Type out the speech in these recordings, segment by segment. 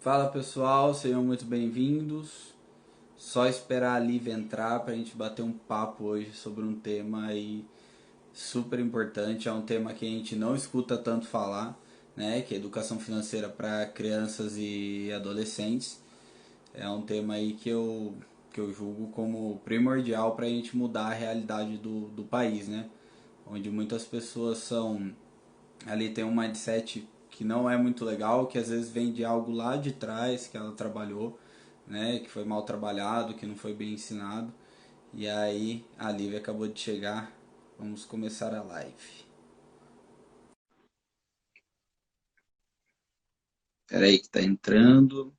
Fala pessoal, sejam muito bem-vindos. Só esperar a Liv entrar para a gente bater um papo hoje sobre um tema aí super importante. É um tema que a gente não escuta tanto falar, né? Que é educação financeira para crianças e adolescentes. É um tema aí que eu julgo como primordial para a gente mudar a realidade do país, né? Onde muitas pessoas são ali tem um mindset que não é muito legal, que às vezes vem de algo lá de trás que ela trabalhou, né, que foi mal trabalhado, que não foi bem ensinado. E aí a Lívia acabou de chegar. Vamos começar a live. Peraí que tá entrando.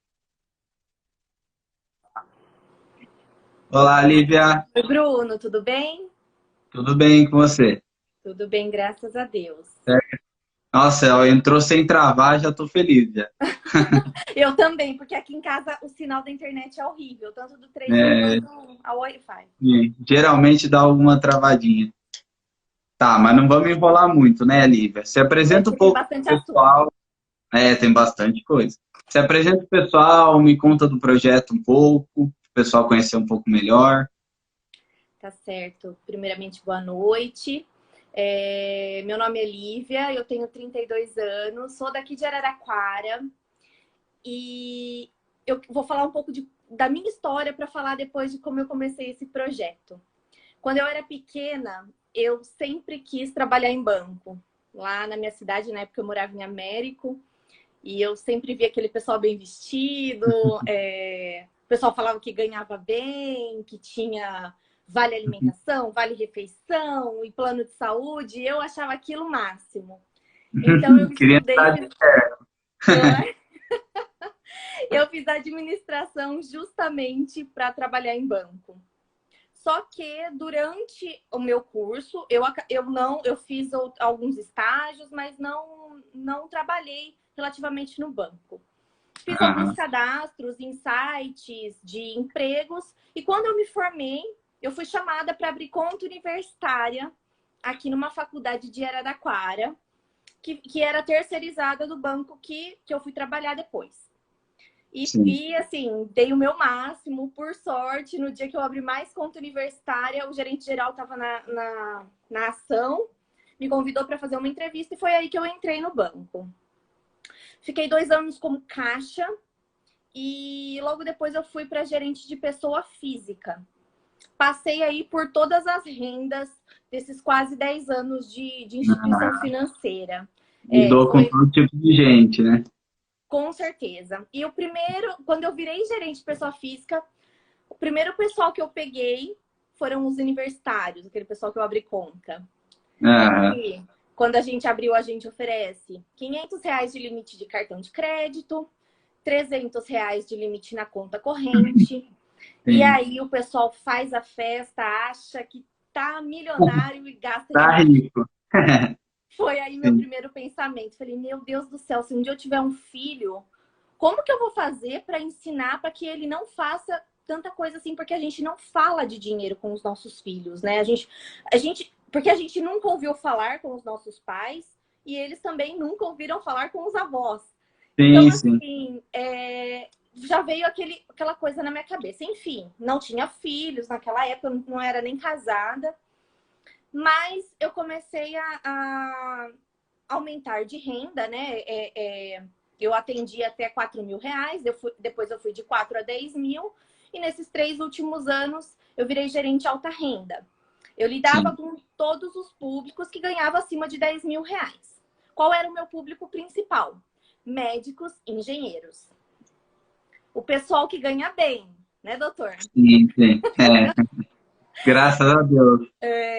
Olá, Lívia. Oi, Bruno, tudo bem? Tudo bem com você? Tudo bem, graças a Deus. Nossa, ela entrou sem travar, já tô feliz já. Eu também, porque aqui em casa o sinal da internet é horrível, tanto do 3G É, quanto a Wi-Fi. geralmente dá alguma travadinha. Tá, mas não vamos enrolar muito, né, Lívia? Se É apresenta um porque tem pouco bastante pro assunto. pessoal. Tem bastante coisa. Se apresenta o pessoal, me conta do projeto um pouco, o pessoal conhecer um pouco melhor. Tá certo. Primeiramente, boa noite. Meu nome é Lívia, eu tenho 32 anos, sou daqui de Araraquara e eu vou falar um pouco da minha história para falar depois de como eu comecei esse projeto. Quando eu era pequena, eu sempre quis trabalhar em banco. Lá na minha cidade, na época eu morava em Américo, e eu sempre via aquele pessoal bem vestido, o pessoal falava que ganhava bem, que tinha vale alimentação, vale refeição e plano de saúde, e eu achava aquilo o máximo. Então eu Queria estudei, entrar de terno. não é? Eu fiz administração justamente para trabalhar em banco. Só que durante o meu curso, eu fiz alguns estágios, mas não trabalhei relativamente no banco. Fiz alguns Aham, cadastros em sites de empregos e quando eu me formei, eu fui chamada para abrir conta universitária aqui numa faculdade de Araraquara, que era terceirizada do banco que eu fui trabalhar depois. sim. Assim, dei o meu máximo, por sorte, no dia que eu abri mais conta universitária, o gerente geral estava na ação, me convidou para fazer uma entrevista e foi aí que eu entrei no banco. Fiquei 2 anos como caixa e logo depois eu fui para gerente de pessoa física. Passei aí por todas as rendas desses quase 10 anos de instituição Ah, financeira. lidou com Foi todo tipo de gente, né? com certeza. E o primeiro, quando eu virei gerente de pessoa física, o primeiro pessoal que eu peguei foram os universitários, aquele pessoal que eu abri conta. Aham, E quando a gente abriu, a gente oferece R$ 500 de limite de cartão de crédito, R$ 300 de limite na conta corrente. E sim. aí o pessoal faz a festa, acha que tá milionário e gasta Tá demais. rico. Foi aí meu Sim, primeiro pensamento. Falei, meu Deus do céu, se um dia eu tiver um filho, como que eu vou fazer para ensinar para que ele não faça tanta coisa assim? Porque a gente não fala de dinheiro com os nossos filhos, né? Porque a gente nunca ouviu falar com os nossos pais e eles também nunca ouviram falar com os avós. Então, sim. Sim. assim, já veio aquela coisa na minha cabeça. Enfim, não tinha filhos naquela época, eu não era nem casada, mas eu comecei a aumentar de renda, né? Eu atendi até R$ 4.000, depois eu fui de 4 a 10 mil, e nesses 3 últimos anos eu virei gerente alta renda. Eu lidava Sim. com todos os públicos que ganhavam acima de R$ 10.000. Qual era o meu público principal? Médicos, engenheiros. O pessoal que ganha bem, né, doutor? Sim, sim. Graças a Deus.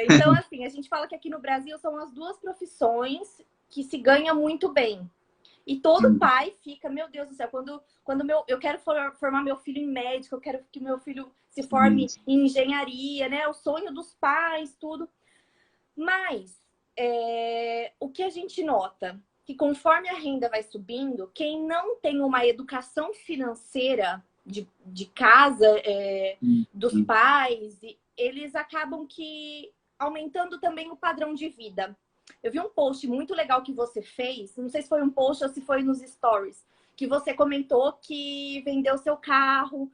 Então, assim, a gente fala que aqui no Brasil são as duas profissões que se ganha muito bem. E todo Sim, pai fica, meu Deus do céu, eu quero formar meu filho em médico, eu quero que meu filho se sim. forme em engenharia, né? O sonho dos pais, tudo. Mas o que a gente nota? Que conforme a renda vai subindo, quem não tem uma educação financeira de casa, Sim, dos sim. pais, eles acabam que aumentando também o padrão de vida. Eu vi um post muito legal que você fez, não sei se foi um post ou se foi nos stories, que você comentou que vendeu seu carro.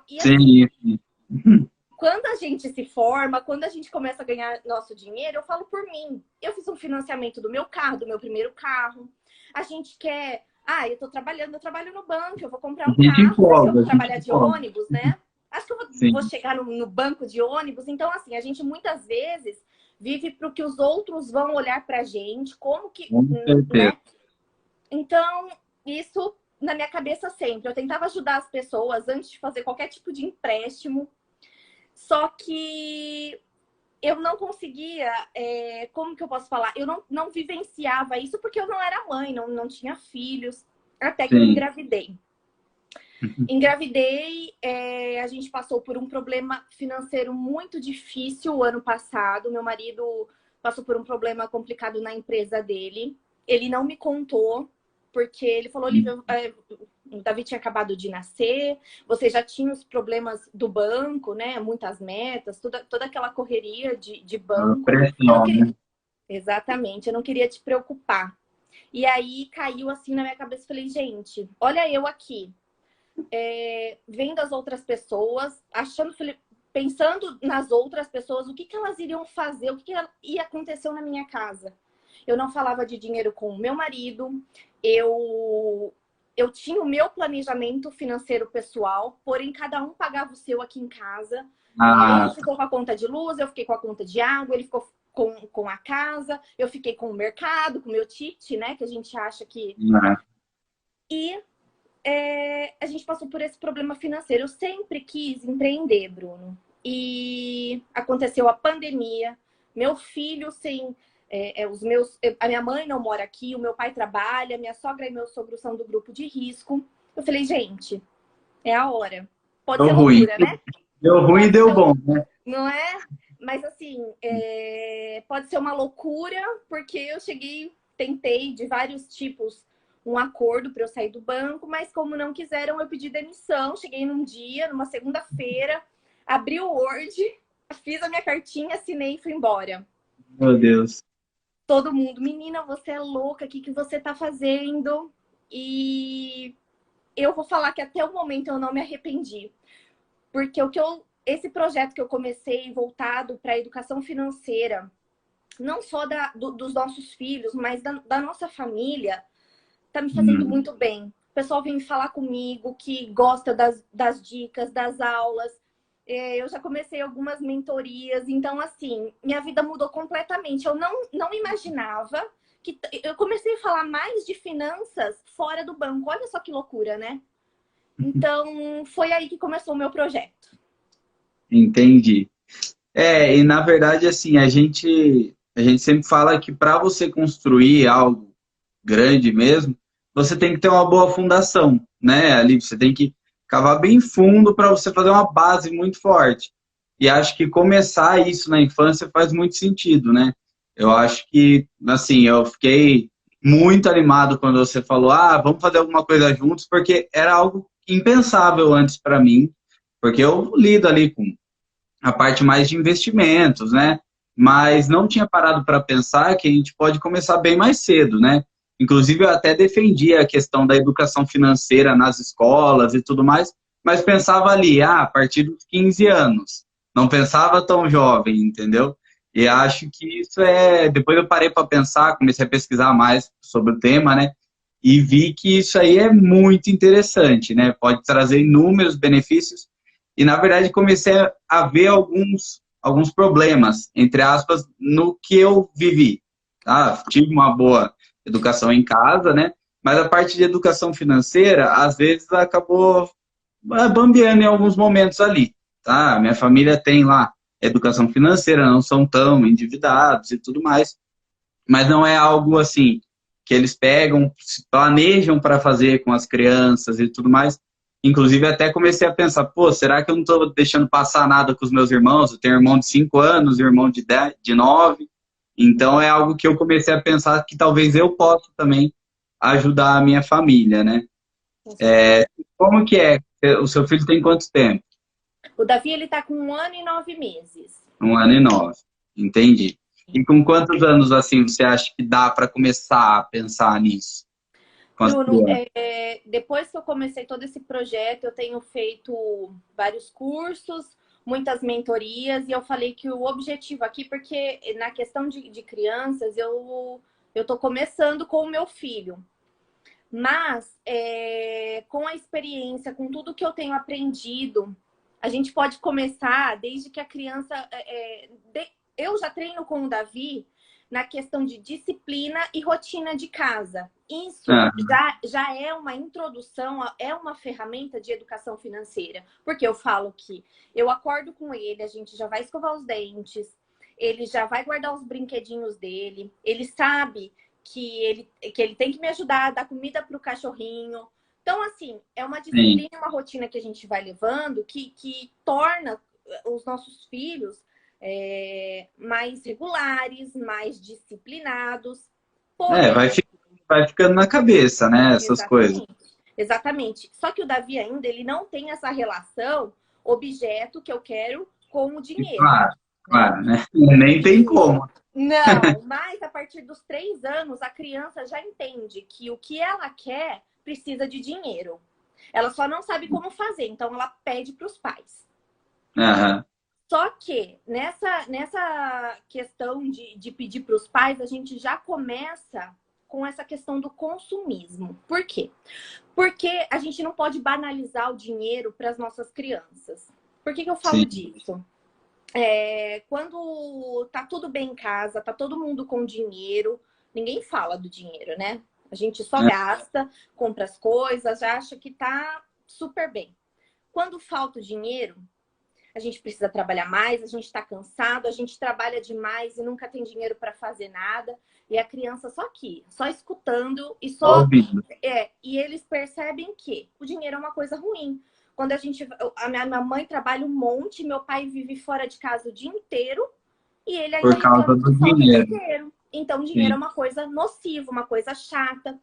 E Sim, assim, sim. quando a gente se forma, quando a gente começa a ganhar nosso dinheiro, eu falo por mim. Eu fiz um financiamento do meu carro, do meu primeiro carro. A gente quer... Ah, eu tô trabalhando, eu trabalho no banco, eu vou comprar A um gente carro, porque eu empolga, vou a gente trabalhar de empolga. ônibus, né? Acho que eu vou Sim, chegar no banco de ônibus. Então, assim, a gente muitas vezes vive para o que os outros vão olhar pra gente, como que, com certeza. né? Então, isso na minha cabeça sempre. Eu tentava ajudar as pessoas antes de fazer qualquer tipo de empréstimo. Só que eu não conseguia, como que eu posso falar? Eu não vivenciava isso porque eu não era mãe, não tinha filhos, até que eu Sim. engravidei. Engravidei, a gente passou por um problema financeiro muito difícil o ano passado. Meu marido passou por um problema complicado na empresa dele. Ele não me contou, porque ele falou, Olivia, o Davi tinha acabado de nascer, você já tinha os problemas do banco, né? Muitas metas, toda aquela correria de A banco. Eu não pressão, queria... né? Exatamente, eu não queria te preocupar. E aí caiu assim na minha cabeça, falei, gente, olha eu aqui, vendo as outras pessoas, pensando nas outras pessoas, o que elas iriam fazer, o que ia acontecer na minha casa. Eu não falava de dinheiro com o meu marido, eu tinha o meu planejamento financeiro pessoal, porém cada um pagava o seu aqui em casa. Ele Ah, ficou com a conta de luz, eu fiquei com a conta de água, ele ficou com a casa, eu fiquei com o mercado, com o meu ticket, né? Que a gente acha que... né? E a gente passou por esse problema financeiro. Eu sempre quis empreender, Bruno. E aconteceu a pandemia. Meu filho sem... a minha mãe não mora aqui, o meu pai trabalha, minha sogra e meu sogro são do grupo de risco. Eu falei, gente, é a hora. Pode Deu ser ruim. loucura, né? Deu ruim e Pode deu ser, bom, né? não é? Mas assim, pode ser uma loucura, porque eu tentei de vários tipos um acordo para eu sair do banco, mas como não quiseram, eu pedi demissão. Cheguei num dia, numa segunda-feira, abri o Word, fiz a minha cartinha, assinei e fui embora. Meu Deus. Todo mundo, menina, você é louca, o que você tá fazendo? E eu vou falar que até o momento eu não me arrependi. Porque esse projeto que eu comecei voltado para a educação financeira, não só dos nossos filhos, mas da nossa família, tá me fazendo Hum. muito bem. O pessoal vem falar comigo que gosta das dicas, das aulas. Eu já comecei algumas mentorias. Então, assim, minha vida mudou completamente. Eu não imaginava que... Eu comecei a falar mais de finanças fora do banco. Olha só que loucura, né? Então, foi aí que começou o meu projeto. Entendi. E na verdade, assim, a gente sempre fala que para você construir algo grande mesmo, você tem que ter uma boa fundação, né? Ali você tem que cavar bem fundo para você fazer uma base muito forte. E acho que começar isso na infância faz muito sentido, né? Eu acho que, assim, eu fiquei muito animado quando você falou, vamos fazer alguma coisa juntos, porque era algo impensável antes para mim, porque eu lido ali com a parte mais de investimentos, né? Mas não tinha parado para pensar que a gente pode começar bem mais cedo, né? Inclusive, eu até defendia a questão da educação financeira nas escolas e tudo mais, mas pensava ali, a partir dos 15 anos. Não pensava tão jovem, entendeu? E acho que isso é. Depois eu parei para pensar, comecei a pesquisar mais sobre o tema, né? E vi que isso aí é muito interessante, né? Pode trazer inúmeros benefícios e, na verdade, comecei a ver alguns problemas, entre aspas, no que eu vivi. Tá? Tive uma boa educação em casa, né? Mas a parte de educação financeira, às vezes, acabou bambeando em alguns momentos ali. Tá? Minha família tem lá educação financeira, não são tão endividados e tudo mais. Mas não é algo assim que eles pegam, se planejam para fazer com as crianças e tudo mais. Inclusive, até comecei a pensar, pô, será que eu não estou deixando passar nada com os meus irmãos? Eu tenho um irmão de 5 anos, um irmão de 10, de 9. Então, é algo que eu comecei a pensar que talvez eu possa também ajudar a minha família, né? Com certeza. Como que é? O seu filho tem quanto tempo? O Davi, ele tá com 1 ano e 9 meses. 1 ano e 9. Entendi. E com quantos anos, assim, você acha que dá para começar a pensar nisso? com as Bruno, crianças? depois que eu comecei todo esse projeto, eu tenho feito vários cursos, muitas mentorias, e eu falei que o objetivo aqui, porque na questão de crianças, eu tô começando com o meu filho. Mas, com a experiência, com tudo que eu tenho aprendido, a gente pode começar desde que a criança. Eu já treino com o Davi na questão de disciplina e rotina de casa. Isso Ah, já é uma introdução, é uma ferramenta de educação financeira. Porque eu falo que eu acordo com ele, a gente já vai escovar os dentes, ele já vai guardar os brinquedinhos dele, ele sabe que ele tem que me ajudar a dar comida para o cachorrinho. Então, assim, é uma sim. disciplina, uma rotina que a gente vai levando que torna os nossos filhos mais regulares, mais disciplinados. É, Porém, vai ficando na cabeça, né? Essas coisas. exatamente, exatamente. Só que o Davi ainda ele não tem essa relação objeto que eu quero com o dinheiro, Claro, né? claro, né? Nem tem E como. não, mas a partir dos 3 anos a criança já entende que o que ela quer precisa de dinheiro. Ela só não sabe como fazer, então ela pede para os pais. Aham, Só que nessa questão de pedir para os pais, a gente já começa com essa questão do consumismo. Por quê? Porque a gente não pode banalizar o dinheiro para as nossas crianças. Por que eu falo sim. disso? Quando tá tudo bem em casa, tá todo mundo com dinheiro, ninguém fala do dinheiro, né? A gente só É, gasta, compra as coisas, acha que tá super bem. Quando falta o dinheiro, a gente precisa trabalhar mais, a gente está cansado, a gente trabalha demais e nunca tem dinheiro para fazer nada. E a criança só aqui, só escutando e só só. ouvindo. E eles percebem que o dinheiro é uma coisa ruim. Quando a minha mãe trabalha um monte, meu pai vive fora de casa o dia inteiro e ele Por ainda causa reclama do que falta dinheiro. dinheiro. Então, dinheiro é Sim. uma coisa nociva, uma coisa chata.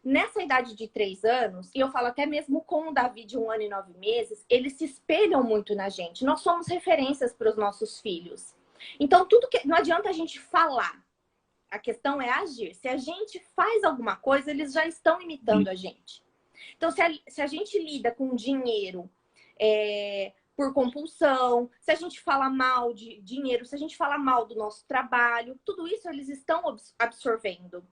Nessa idade de 3 anos, e eu falo até mesmo com o Davi de 1 ano e 9 meses, eles se espelham muito na gente. Nós somos referências para os nossos filhos. Então, tudo que. Não adianta a gente falar. A questão é agir. Se a gente faz alguma coisa, eles já estão imitando a gente. Então, se a gente lida com dinheiro por compulsão, se a gente fala mal de dinheiro, se a gente fala mal do nosso trabalho, tudo isso eles estão absorvendo.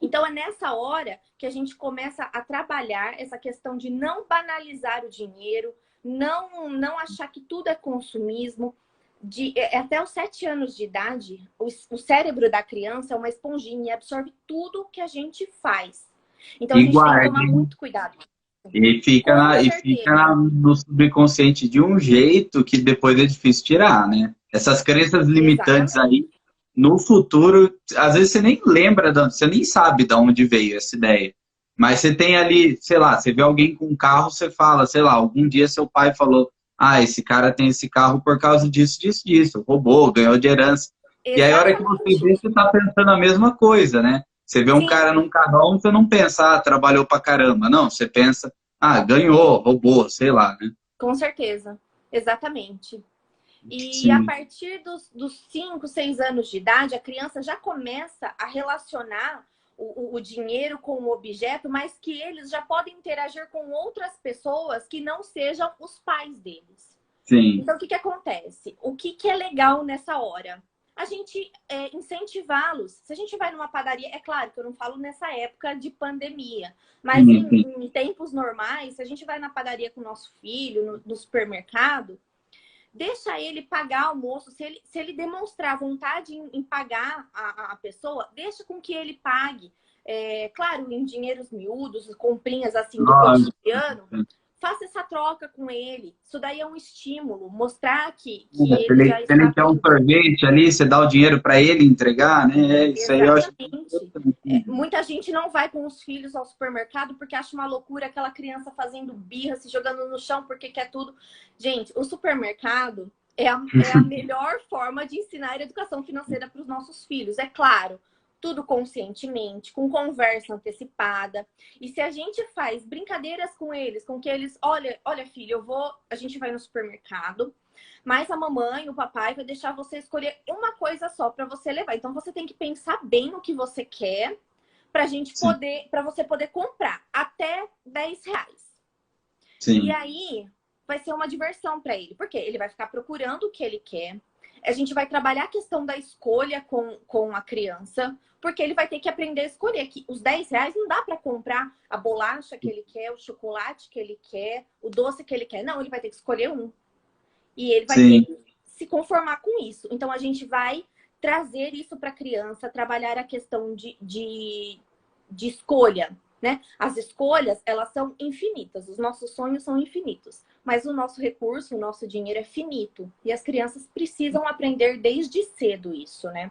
Então, é nessa hora que a gente começa a trabalhar essa questão de não banalizar o dinheiro, não achar que tudo é consumismo. Até os 7 anos de idade, o cérebro da criança é uma esponjinha e absorve tudo que a gente faz. Então, a E gente tem que tomar guarde. muito cuidado. Com E fica certeza. no subconsciente de um jeito que depois é difícil tirar, né? Essas crenças limitantes Exatamente. aí, no futuro, às vezes você nem lembra, você nem sabe de onde veio essa ideia. Mas você tem ali, sei lá, você vê alguém com um carro, você fala, sei lá, algum dia seu pai falou, ah, esse cara tem esse carro por causa disso, disso, disso, roubou, ganhou de herança. E aí, a hora que você Exatamente. vê, você tá pensando a mesma coisa, né? Você vê um Sim, cara num carrão, você não pensa, ah, trabalhou pra caramba. Não, você pensa, ah, ganhou, roubou, sei lá, né? com certeza. Exatamente. E a Sim, partir dos 5, 6 anos de idade, a criança já começa a relacionar o dinheiro com o objeto, mas que eles já podem interagir com outras pessoas que não sejam os pais deles. sim. Então, o que acontece? O que é legal nessa hora? A gente incentivá-los. Se a gente vai numa padaria, é claro que eu não falo nessa época de pandemia, mas Sim, sim. em tempos normais, se a gente vai na padaria com o nosso filho, no supermercado, deixa ele pagar almoço. Se ele demonstrar vontade em pagar a pessoa, deixa com que ele pague. Claro, em dinheiros miúdos, comprinhas assim do Lógico. cotidiano, faça essa troca com ele. Isso daí é um estímulo, mostrar que Se ele já se ele está quer um aprendendo. sorvete ali, você dá o dinheiro para ele entregar, né? Isso aí eu acho Exatamente. importante. Muita gente não vai com os filhos ao supermercado porque acha uma loucura aquela criança fazendo birra, se jogando no chão porque quer tudo. Gente, o supermercado é a melhor forma de ensinar educação financeira para os nossos filhos. É claro, tudo conscientemente, com conversa antecipada. E se a gente faz brincadeiras com eles, com que eles, olha, filho, a gente vai no supermercado, mas a mamãe, o papai vai deixar você escolher uma coisa só para você levar. Então você tem que pensar bem no que você quer, pra gente Sim. poder, para você poder comprar até R$ 10. Sim. E aí vai ser uma diversão para ele, porque ele vai ficar procurando o que ele quer. A gente vai trabalhar a questão da escolha com a criança, porque ele vai ter que aprender a escolher. Que os R$ 10 não dá para comprar a bolacha que ele quer, o chocolate que ele quer, o doce que ele quer. Não, ele vai ter que escolher um. E ele vai ter que se conformar com isso. Então, a gente vai trazer isso para a criança, trabalhar a questão de escolha, né? As escolhas, elas são infinitas. Os nossos sonhos são infinitos. Mas o nosso recurso, o nosso dinheiro é finito. E as crianças precisam aprender desde cedo isso, né?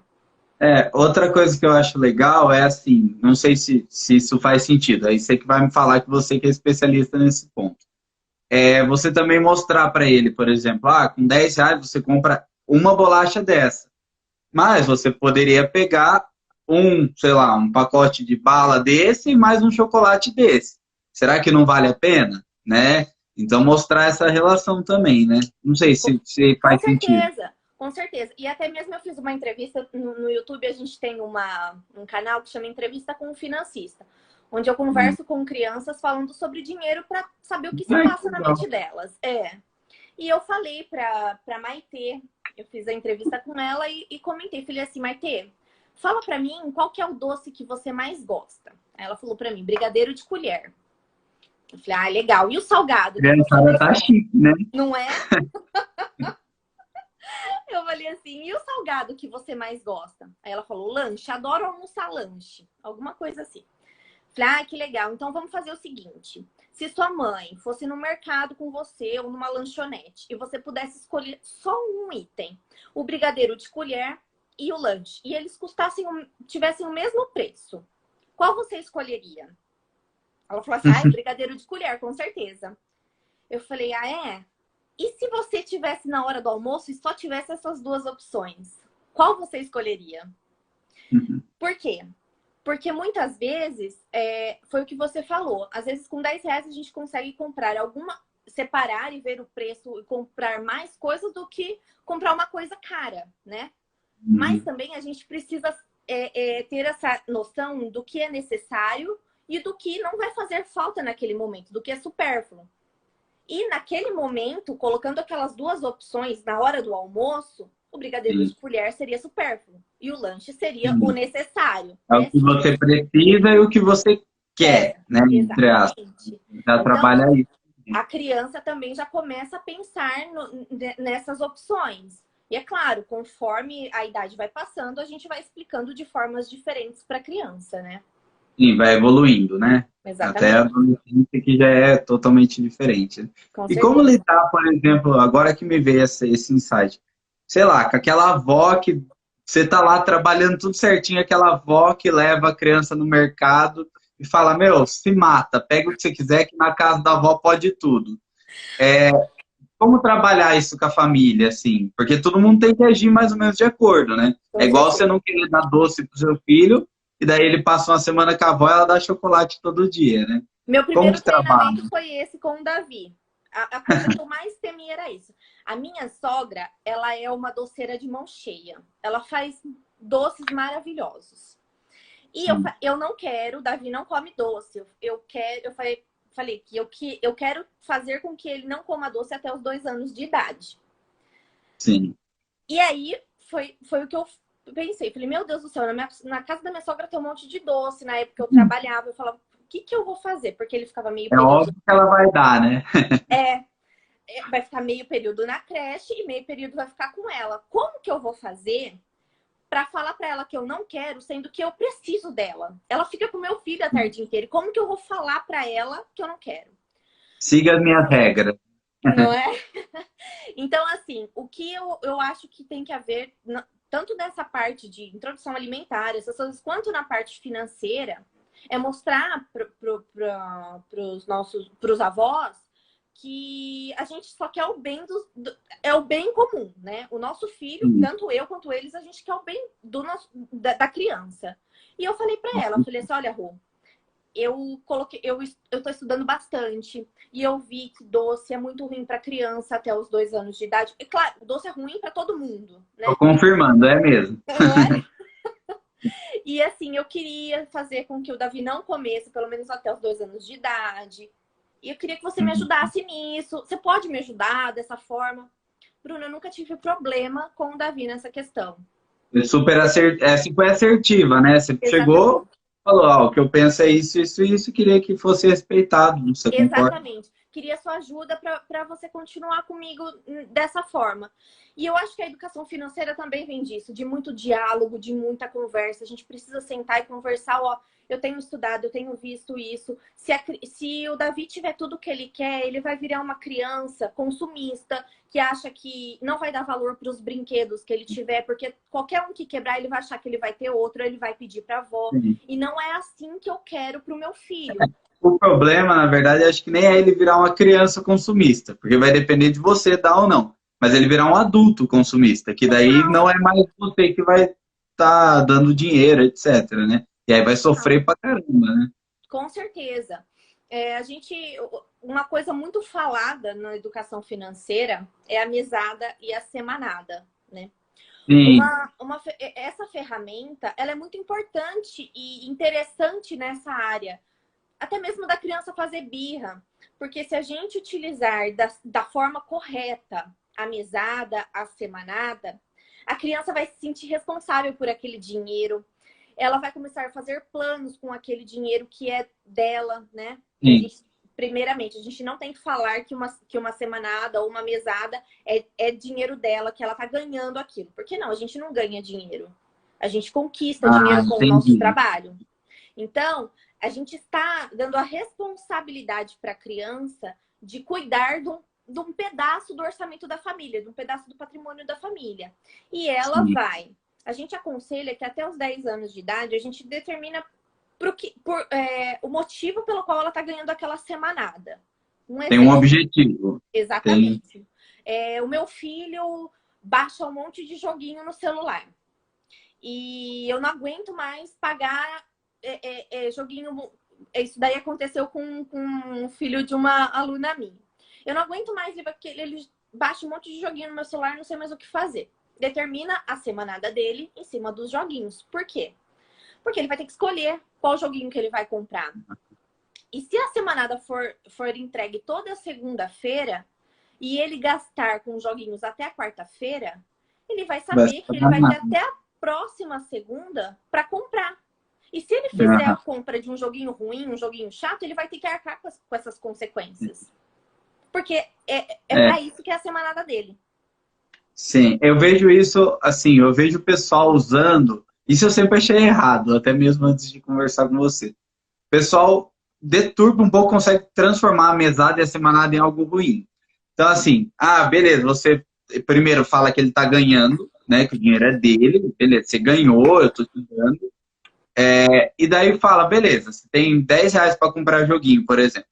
Outra coisa que eu acho legal é assim, não sei se isso faz sentido, aí você que vai me falar que você que é especialista nesse ponto. Você também mostrar para ele, por exemplo, com R$ 10 você compra uma bolacha dessa. Mas você poderia pegar sei lá, um pacote de bala desse e mais um chocolate desse. Será que não vale a pena? Né? Então mostrar essa relação também, né? Não sei se Com faz sentido. certeza, com certeza. E até mesmo eu fiz uma entrevista no YouTube, a gente tem um canal que chama Entrevista com o Financista, onde eu converso com crianças falando sobre dinheiro para saber o que se passa na mente delas. E eu falei para Maitê, eu fiz a entrevista com ela e comentei, falei assim, Maitê, fala para mim qual que é o doce que você mais gosta. Aí ela falou para mim, brigadeiro de colher. Eu falei, legal. E o salgado? Criançada tá chique, né? Não é? Eu falei assim, e o salgado que você mais gosta? Aí ela falou, lanche, adoro almoçar lanche. Alguma coisa assim. Falei, que legal. Então vamos fazer o seguinte. Se sua mãe fosse no mercado com você ou numa lanchonete e você pudesse escolher só um item, o brigadeiro de colher e o lanche, e eles tivessem o mesmo preço, qual você escolheria? Ela falou assim, brigadeiro de colher, com certeza. Eu falei, E se você tivesse na hora do almoço e só tivesse essas duas opções, qual você escolheria? Por quê? Porque muitas vezes, foi o que você falou, às vezes com R$ 10 a gente consegue comprar separar e ver o preço e comprar mais coisas do que comprar uma coisa cara, né? Mas também a gente precisa ter essa noção do que é necessário e do que não vai fazer falta naquele momento, do que é supérfluo. E naquele momento, colocando aquelas duas opções na hora do almoço, o brigadeiro de colher seria supérfluo. E o lanche seria o necessário. É o que você precisa e o que você quer, né? Exatamente. Já trabalha isso. A criança também já começa a pensar nessas opções. E é claro, conforme a idade vai passando, a gente vai explicando de formas diferentes para a criança, né? Sim, vai evoluindo, né? Exatamente. Até a adolescência que já é totalmente diferente. E como lidar, por exemplo, agora que me veio esse insight, sei lá, com aquela avó que você tá lá trabalhando tudo certinho, aquela avó que leva a criança no mercado e fala, meu, se mata, pega o que você quiser que na casa da avó pode tudo. Como trabalhar isso com a família, assim? Porque todo mundo tem que agir mais ou menos de acordo, né? É igual você não querer dar doce pro seu filho e daí ele passa uma semana com a avó e ela dá chocolate todo dia, né? Meu primeiro treinamento foi esse com o Davi. A coisa que eu mais temia era isso. A minha sogra, ela é uma doceira de mão cheia. Ela faz doces maravilhosos. E eu não quero, o Davi não come doce. Eu falei que eu quero fazer com que ele não coma doce até os 2 anos de idade. Sim. E aí foi o que eu pensei. Falei, meu Deus do céu, na casa da minha sogra tem um monte de doce. Na época eu trabalhava, eu falava, o que eu vou fazer? Porque ele ficava meio período... óbvio que ela vai dar, né? Vai ficar meio período na creche e meio período vai ficar com ela. Como que eu vou fazer para falar para ela que eu não quero, sendo que eu preciso dela? Ela fica com meu filho a tarde inteira. E como que eu vou falar para ela que eu não quero? Siga as minhas regras. Não é? Então, assim, o que eu acho que tem que haver, tanto nessa parte de introdução alimentar, essas coisas, quanto na parte financeira, é mostrar para os avós que a gente só quer o bem é o bem comum, né? O nosso filho, tanto eu quanto eles, a gente quer o bem da criança. E eu falei para ela, falei assim, olha, Rô, eu tô estudando bastante e eu vi que doce é muito ruim para criança até os 2 anos de idade. E claro, o doce é ruim para todo mundo, né? Tô confirmando, é mesmo. Não é? E assim, eu queria fazer com que o Davi não comesse, pelo menos até os 2 anos de idade. E eu queria que você me ajudasse nisso. Você pode me ajudar dessa forma? Bruna, eu nunca tive problema com o Davi nessa questão. Assim, foi assertiva, né? Você chegou, Exatamente. falou, ó, o que eu penso é isso e isso, queria que fosse respeitado, você concorda? Exatamente. Queria sua ajuda para você continuar comigo dessa forma. E eu acho que a educação financeira também vem disso, de muito diálogo, de muita conversa. A gente precisa sentar e conversar, ó, eu tenho estudado, eu tenho visto isso. Se o Davi tiver tudo o que ele quer, ele vai virar uma criança consumista, que acha que não vai dar valor para os brinquedos que ele tiver, porque qualquer um que quebrar, ele vai achar que ele vai ter outro, ele vai pedir para a avó. Sim. E não é assim que eu quero para o meu filho. O problema, na verdade, acho que nem é ele virar uma criança consumista, porque vai depender de você dar ou não. Mas ele virar um adulto consumista, que daí não é mais você que vai estar dando dinheiro, etc, né? E aí vai sofrer pra caramba, né? Com certeza. Uma coisa muito falada na educação financeira é a mesada e a semanada, né? Sim, Essa ferramenta, ela é muito importante e interessante nessa área, até mesmo da criança fazer birra, porque se a gente utilizar da forma correta a mesada, a semanada, a criança vai se sentir responsável por aquele dinheiro, ela vai começar a fazer planos com aquele dinheiro que é dela, né? E sim. primeiramente, a gente não tem que falar que uma semanada ou uma mesada é dinheiro dela, que ela tá ganhando aquilo. Porque não, a gente não ganha dinheiro. A gente conquista Ah, dinheiro com o nosso entendi. trabalho. Então, a gente está dando a responsabilidade para a criança de cuidar de um pedaço do orçamento da família, de um pedaço do patrimônio da família. E ela Sim. vai. A gente aconselha que até os 10 anos de idade a gente determina o motivo pelo qual ela está ganhando aquela semanada. Um Tem um exemplo. objetivo. Tem. Exatamente. O meu filho baixa um monte de joguinho no celular. E eu não aguento mais pagar joguinho. Isso daí aconteceu com o filho de uma aluna minha. Eu não aguento mais que ele baixa um monte de joguinho no meu celular, não sei mais o que fazer. Determina a semanada dele em cima dos joguinhos. Por quê? Porque ele vai ter que escolher qual joguinho que ele vai comprar. E se a semanada for entregue toda segunda-feira e ele gastar com joguinhos até a quarta-feira, ele vai Vai saber se que ele vai ter programar. até a próxima segunda para comprar. E se ele fizer a Aham. compra de um joguinho ruim, um joguinho chato, ele vai ter que arcar com essas consequências. Porque é É, para isso que é a semanada dele. sim. Eu vejo isso, assim, eu vejo o pessoal usando. Isso eu sempre achei errado, até mesmo antes de conversar com você. O pessoal deturpa um pouco, consegue transformar a mesada e a semanada em algo ruim. Então, assim, beleza, você primeiro fala que ele tá ganhando, né? Que o dinheiro é dele, beleza, você ganhou, eu tô te dando. E daí fala, beleza, você tem R$ 10 para comprar joguinho, por exemplo,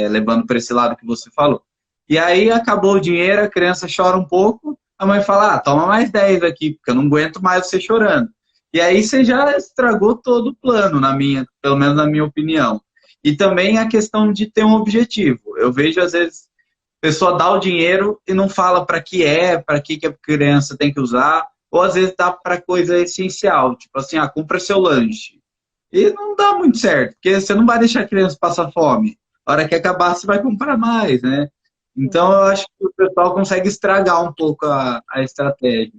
levando para esse lado que você falou. E aí acabou o dinheiro, a criança chora um pouco, a mãe fala, toma mais 10 aqui, porque eu não aguento mais você chorando. E aí você já estragou todo o plano, pelo menos na minha opinião. E também a questão de ter um objetivo. Eu vejo, às vezes, a pessoa dá o dinheiro e não fala para que a criança tem que usar, ou às vezes dá para coisa essencial, tipo assim, compra seu lanche. E não dá muito certo, porque você não vai deixar a criança passar fome. A hora que acabar, você vai comprar mais, né? Então, eu acho que o pessoal consegue estragar um pouco a estratégia.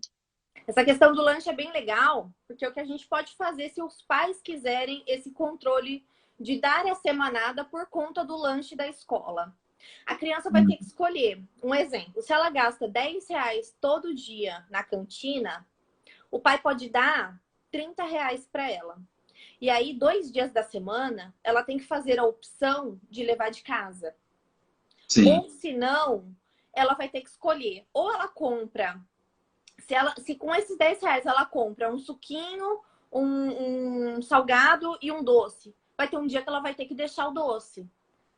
Essa questão do lanche é bem legal, porque é o que a gente pode fazer se os pais quiserem esse controle de dar a semanada por conta do lanche da escola. A criança vai ter que escolher. Um exemplo, se ela gasta R$ 10 todo dia na cantina, o pai pode dar R$ 30 para ela. E aí, 2 dias da semana, ela tem que fazer a opção de levar de casa. Sim. Ou se não, ela vai ter que escolher. Ou ela compra se com esses R$ 10 ela compra um suquinho, um salgado e um doce, vai ter um dia que ela vai ter que deixar o doce.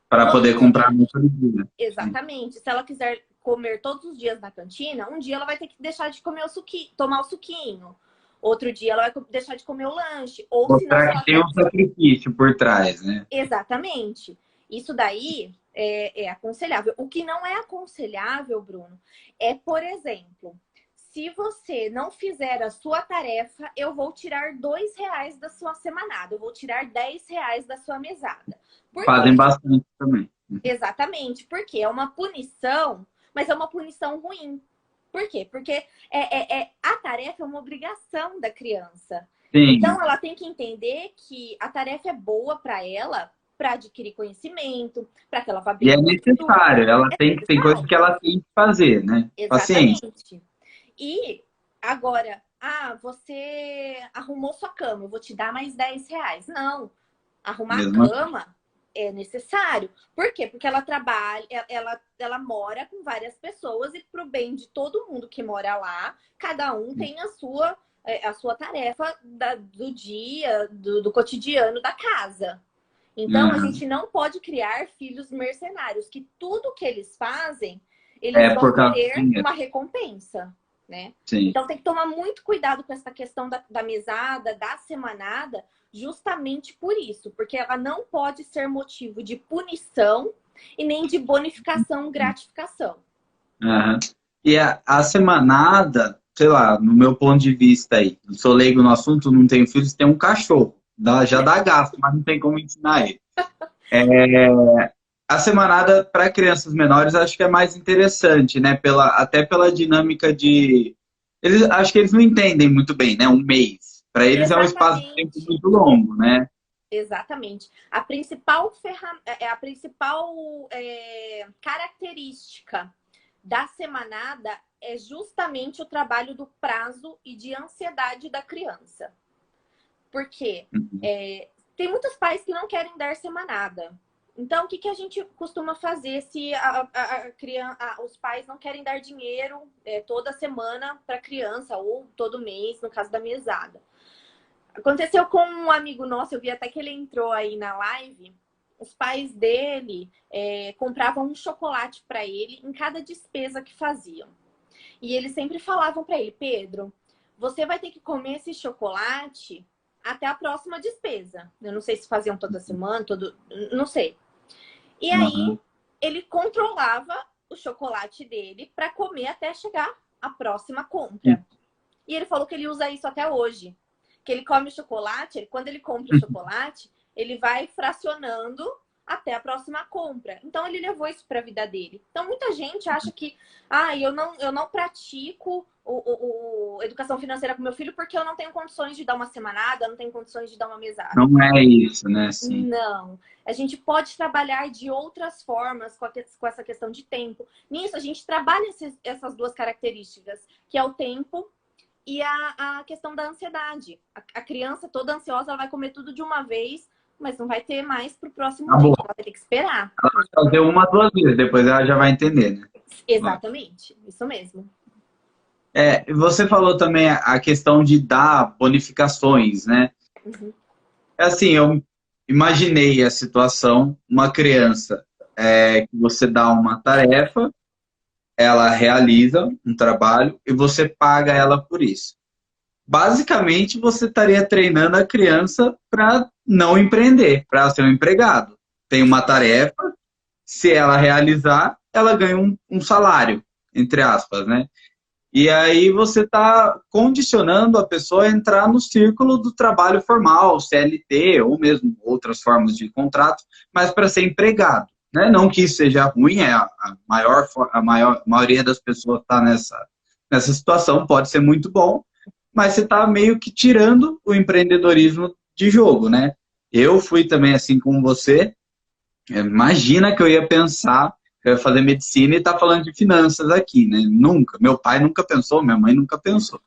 Para No poder outro comprar dia, no outro dia. Sim. exatamente. Se ela quiser comer todos os dias na cantina, um dia ela vai ter que deixar de comer tomar o suquinho. Outro dia ela vai deixar de comer o lanche. Ou se não, se Mostrar que ela tem quer. um sacrifício por trás, né? Exatamente. Isso daí é aconselhável. O que não é aconselhável, Bruno, é, por exemplo, se você não fizer a sua tarefa, eu vou tirar R$ 2 da sua semanada, eu vou tirar R$ 10 da sua mesada. Por Fazem quê? bastante também. Exatamente, porque é uma punição, mas é uma punição ruim. Por quê? Porque a tarefa é uma obrigação da criança. Sim. Então, ela tem que entender que a tarefa é boa para ela, para adquirir conhecimento, para que ela vá E bem é no futuro. necessário, ela É tem coisa necessário. que ela tem que fazer, né? Paciência. Exatamente. E agora, você arrumou sua cama, eu vou te dar mais R$ 10. Não, arrumar a Mesmo cama é necessário. Por quê? Porque ela trabalha, ela mora com várias pessoas e pro bem de todo mundo que mora lá, cada um tem a sua tarefa do dia, do cotidiano da casa. Então, a assim. gente não pode criar filhos mercenários, que tudo que eles fazem, eles É vão por causa do querer dinheiro. uma recompensa, né? Sim. Então, tem que tomar muito cuidado com essa questão da mesada, da semanada, justamente por isso, porque ela não pode ser motivo de punição e nem de bonificação, gratificação. Aham. E a semanada, sei lá, no meu ponto de vista aí, eu sou leigo no assunto, não tenho filhos, tem um cachorro. Já dá gasto, mas não tem como ensinar ele. A semanada para crianças menores acho que é mais interessante, né? Até pela dinâmica de. Acho que eles não entendem muito bem, né? Um mês. Para eles é um espaço de tempo Exatamente. muito longo, né? Exatamente. A principal característica da semanada é justamente o trabalho do prazo e de ansiedade da criança. Porque tem muitos pais que não querem dar semanada. Então, o que a gente costuma fazer se os pais não querem dar dinheiro toda semana para a criança ou todo mês, no caso da mesada? Aconteceu com um amigo nosso, eu vi até que ele entrou aí na live. Os pais dele compravam um chocolate para ele em cada despesa que faziam. E eles sempre falavam para ele: Pedro, você vai ter que comer esse chocolate até a próxima despesa. Eu não sei se faziam toda semana, não sei. E aí, ele controlava o chocolate dele para comer até chegar a próxima compra. E ele falou que ele usa isso até hoje. Que ele come o chocolate, quando ele compra o chocolate, ele vai fracionando até a próxima compra. Então, ele levou isso para a vida dele. Então, muita gente acha que eu não pratico educação financeira com meu filho porque eu não tenho condições de dar uma semanada, eu não tenho condições de dar uma mesada. Não é isso, né? Sim. Não. A gente pode trabalhar de outras formas com essa questão de tempo. Nisso, a gente trabalha essas duas características, que é o tempo e a questão da ansiedade. A criança toda ansiosa, ela vai comer tudo de uma vez, mas não vai ter mais para o próximo dia. Ela vai ter que esperar. Ela vai fazer uma, duas vezes, depois ela já vai entender, né? Exatamente. Isso mesmo. Você falou também a questão de dar bonificações, né? Uhum. Assim, eu imaginei a situação, uma criança que você dá uma tarefa, ela realiza um trabalho e você paga ela por isso. Basicamente, você estaria treinando a criança para não empreender, para ser um empregado. Tem uma tarefa, se ela realizar, ela ganha um salário, entre aspas, né? E aí você está condicionando a pessoa a entrar no círculo do trabalho formal, CLT, ou mesmo outras formas de contrato, mas para ser empregado. Né? Não que isso seja ruim, a maioria das pessoas está nessa situação, pode ser muito bom, mas você está meio que tirando o empreendedorismo de jogo, né? Eu fui também assim como você, imagina que eu ia pensar, eu ia fazer medicina e tá falando de finanças aqui, né? Nunca. Meu pai nunca pensou, minha mãe nunca pensou.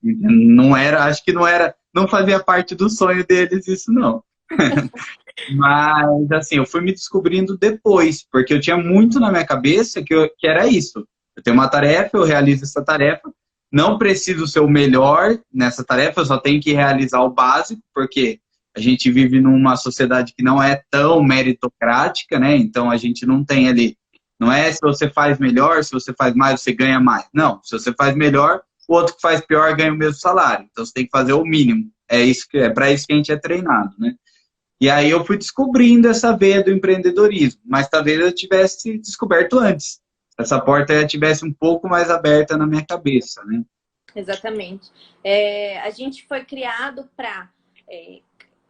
Não era, acho que não fazia parte do sonho deles isso, não. Mas, assim, eu fui me descobrindo depois, porque eu tinha muito na minha cabeça que era isso. Eu tenho uma tarefa, eu realizo essa tarefa, não preciso ser o melhor nessa tarefa, eu só tenho que realizar o básico, porque a gente vive numa sociedade que não é tão meritocrática, né? Então, a gente não tem ali. Não é se você faz melhor, se você faz mais, você ganha mais. Não, se você faz melhor, o outro que faz pior ganha o mesmo salário. Então, você tem que fazer o mínimo. É para isso que a gente é treinado, né? E aí eu fui descobrindo essa veia do empreendedorismo, mas talvez eu tivesse descoberto antes. Essa porta tivesse um pouco mais aberta na minha cabeça, né? Exatamente. A gente foi criado para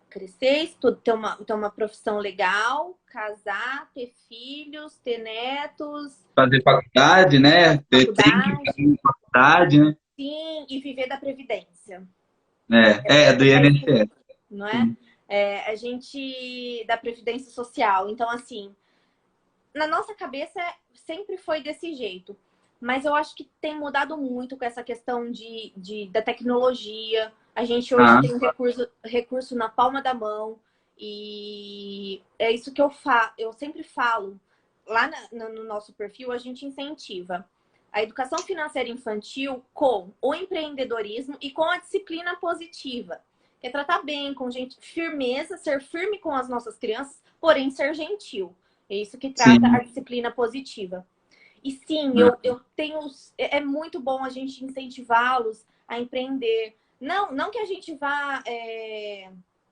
crescer, ter uma profissão legal, casar, ter filhos, ter netos, Fazer faculdade, né? Tem que faculdade, fazer faculdade, né? sim, e viver da previdência. Do É isso, INSS. não é? Sim. A gente da previdência social. Então, assim, na nossa cabeça sempre foi desse jeito. Mas eu acho que tem mudado muito com essa questão da tecnologia. A gente hoje Ah, tem um recurso na palma da mão. E é isso que eu sempre falo. Lá no nosso perfil, a gente incentiva a educação financeira infantil com o empreendedorismo e com a disciplina positiva. Que é tratar bem, com gente, firmeza, ser firme com as nossas crianças, porém ser gentil. É isso que trata a sim. disciplina positiva. E sim, Ah, eu tenho. É muito bom a gente incentivá-los a empreender. Não que a gente vá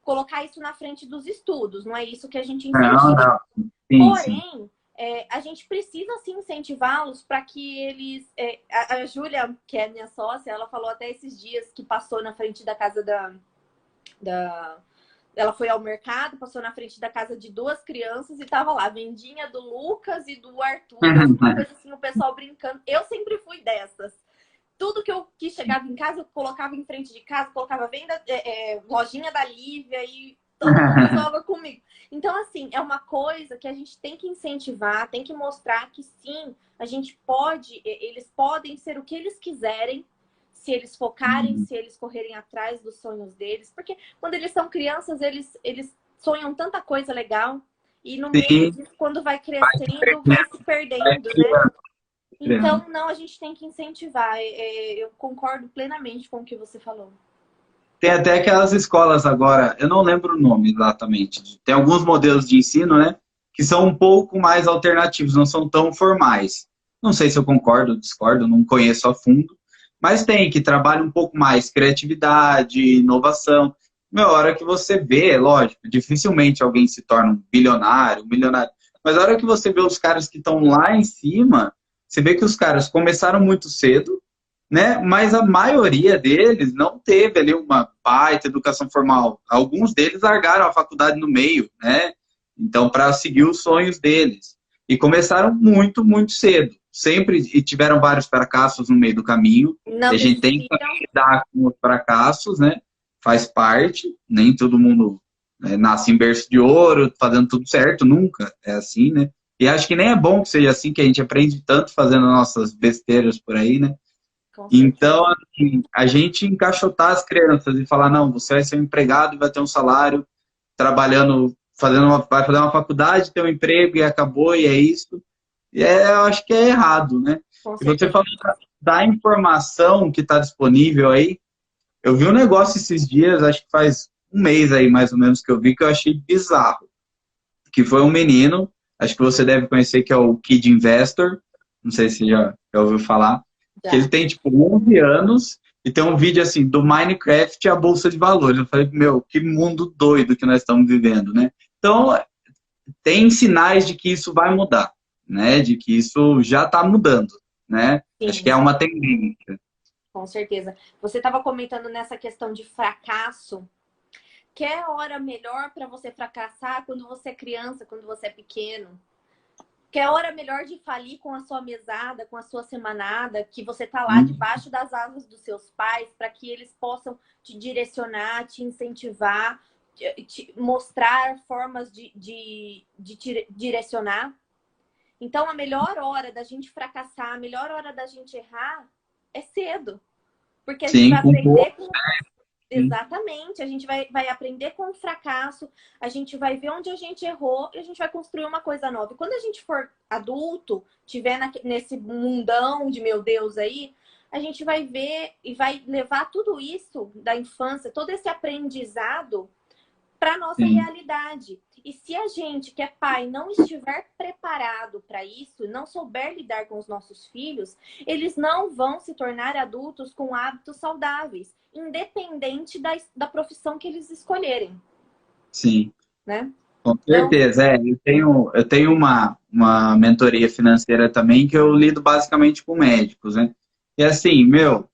colocar isso na frente dos estudos, não é isso que a gente não, incentiva. não. Sim, sim. Porém, a gente precisa sim incentivá-los para que eles. A Júlia, que é minha sócia, ela falou até esses dias que passou na frente da casa da ela foi ao mercado, passou na frente da casa de duas crianças e tava lá, vendinha do Lucas e do Arthur, alguma coisa assim, o pessoal brincando. Eu sempre fui dessas. Tudo que chegava em casa, eu colocava em frente de casa, colocava venda, lojinha da Lívia e todo mundo zoava comigo. Então, assim, é uma coisa que a gente tem que incentivar, tem que mostrar que sim, a gente pode, eles podem ser o que eles quiserem, se eles focarem, se eles correrem atrás dos sonhos deles. Porque quando eles são crianças, eles sonham tanta coisa legal. E no meio Sim, disso, quando vai crescendo, vai se perdendo, né? criando. Então, não, a gente tem que incentivar. Eu concordo plenamente com o que você falou. Tem até aquelas escolas agora, eu não lembro o nome exatamente. Tem alguns modelos de ensino, né, que são um pouco mais alternativos, não são tão formais. Não sei se eu concordo ou discordo, não conheço a fundo, mas tem que trabalha um pouco mais criatividade, inovação. Meu, a hora que você vê, lógico, dificilmente alguém se torna um milionário, mas a hora que você vê os caras que estão lá em cima, você vê que os caras começaram muito cedo, né? Mas a maioria deles não teve ali uma baita educação formal. Alguns deles largaram a faculdade no meio, né? Então, para seguir os sonhos deles. E começaram muito, muito cedo. Sempre e tiveram vários fracassos no meio do caminho. E Não a gente tem que desistiram. lidar com os fracassos, né? Faz parte. Nem todo mundo nasce em berço de ouro, fazendo tudo certo, nunca. É assim, né? E acho que nem é bom que seja assim, que a gente aprende tanto fazendo nossas besteiras por aí, né? Com Então, certeza. assim, a gente encaixotar as crianças e falar, não, você vai ser um empregado e vai ter um salário, trabalhando, vai fazer uma faculdade, ter um emprego e acabou, e é isso. Eu acho que é errado, né? Com E você certeza. falou da informação que está disponível aí. Eu vi um negócio esses dias, acho que faz um mês aí, mais ou menos, que eu vi, que eu achei bizarro. Que foi um menino, acho que você deve conhecer, que é o Kid Investor. Não sei se já ouviu falar que ele Já. tem, tipo, 11 anos e tem um vídeo, assim, do Minecraft e a Bolsa de Valores. Eu falei, meu, que mundo doido que nós estamos vivendo, né? Então, tem sinais de que isso vai mudar, né? De que isso já está mudando, né? Acho que é Sim, uma tendência. com certeza. Você estava comentando nessa questão de fracasso. Quer hora melhor para você fracassar quando você é criança, quando você é pequeno? Quer hora melhor de falir com a sua mesada, com a sua semanada, que você tá lá debaixo das asas dos seus pais, para que eles possam te direcionar, te incentivar, te mostrar formas de te direcionar. Então, a melhor hora da gente fracassar, a melhor hora da gente errar é cedo. Porque a gente Sim, vai com pouco. aprender com. Exatamente, a gente vai aprender com o fracasso, a gente vai ver onde a gente errou e a gente vai construir uma coisa nova. E quando a gente for adulto, tiver nesse mundão de meu Deus aí, a gente vai ver e vai levar tudo isso da infância, todo esse aprendizado para nossa Sim. realidade. E se a gente, que é pai, não estiver preparado para isso, não souber lidar com os nossos filhos, eles não vão se tornar adultos com hábitos saudáveis, independente da profissão que eles escolherem, Sim. né? Com Então, certeza, eu tenho uma mentoria financeira também que eu lido basicamente com médicos, né? E assim, meu,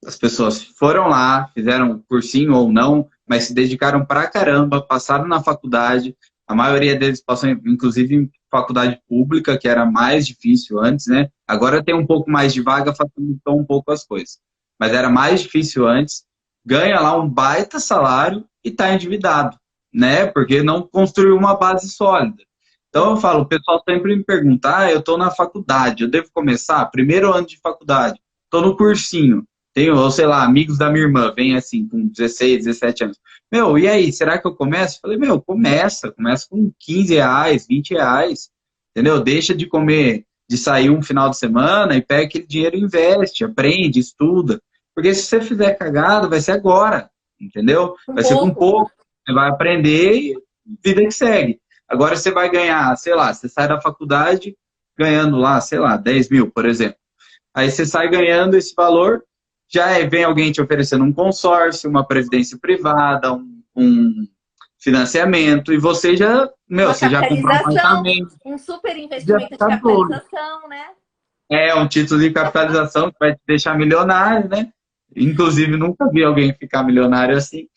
As pessoas foram lá, fizeram um cursinho ou não, mas se dedicaram pra caramba, passaram na faculdade. A maioria deles passou, inclusive, em faculdade pública, que era mais difícil antes, né? Agora tem um pouco mais de vaga, facilitou um pouco as coisas. Mas era mais difícil antes. Ganha lá um baita salário e está endividado, né? Porque não construiu uma base sólida. Então eu falo, o pessoal sempre me pergunta, eu estou na faculdade, eu devo começar? Primeiro ano de faculdade, estou no cursinho. Tenho, ou sei lá, amigos da minha irmã, vem assim, com 16, 17 anos. Meu, e aí, será que eu começo? Falei, meu, começa com R$ 15, R$ 20, entendeu? Deixa de comer, de sair um final de semana e pega aquele dinheiro e investe, aprende, estuda. Porque se você fizer cagada, vai ser agora, entendeu? Um Vai ser com pouco. pouco, você vai aprender e vida que segue. Agora você vai ganhar, sei lá, você sai da faculdade ganhando lá, sei lá, 10 mil, por exemplo. Aí você sai ganhando esse valor, vem alguém te oferecendo um consórcio, uma previdência privada, um financiamento, e você já, meu, Uma você já comprou um capitalização, apartamento, um super já investimento de tá doido. capitalização, né? É um título de capitalização que vai te deixar milionário, né? Inclusive, nunca vi alguém ficar milionário assim.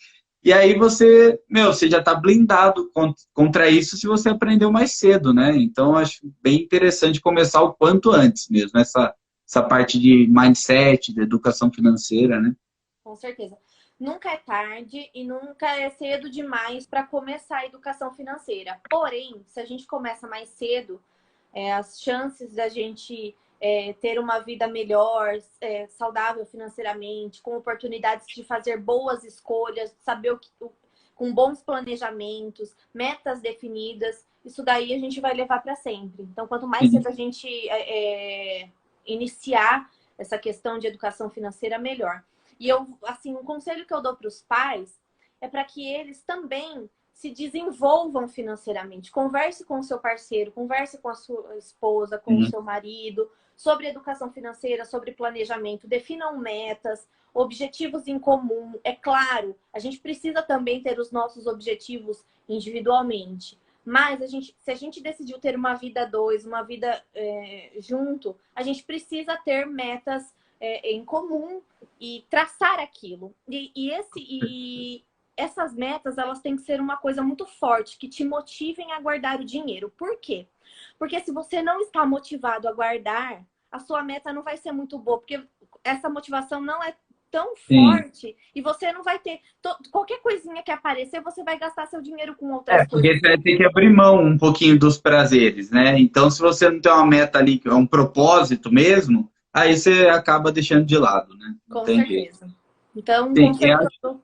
E aí você, meu, você já está blindado contra isso se você aprendeu mais cedo, né? Então, eu acho bem interessante começar o quanto antes mesmo, essa parte de mindset, de educação financeira, né? Com certeza. Nunca é tarde e nunca é cedo demais para começar a educação financeira. Porém, se a gente começa mais cedo, as chances da gente ter uma vida melhor, saudável financeiramente, com oportunidades de fazer boas escolhas, saber com bons planejamentos, metas definidas, isso daí a gente vai levar para sempre. Então, quanto mais cedo a gente iniciar essa questão de educação financeira, melhor. E eu, assim, um conselho que eu dou para os pais é para que eles também se desenvolvam financeiramente. Converse com o seu parceiro, converse com a sua esposa, com o Uhum. seu marido, sobre educação financeira, sobre planejamento, definam metas, objetivos em comum. É claro, a gente precisa também ter os nossos objetivos individualmente. Mas se a gente decidiu ter uma vida a dois, uma vida junto, a gente precisa ter metas em comum e traçar aquilo. E essas metas, elas têm que ser uma coisa muito forte, que te motivem a guardar o dinheiro. Por quê? Porque se você não está motivado a guardar, a sua meta não vai ser muito boa, porque essa motivação não é tão Sim. forte e você não vai ter... Qualquer coisinha que aparecer, você vai gastar seu dinheiro com outras Porque coisas. você vai ter que abrir mão um pouquinho dos prazeres, né? Então, se você não tem uma meta ali, que é um propósito mesmo, aí você acaba deixando de lado, né? Não Com tem jeito. certeza. Então, um Sim, conselho que eu dou...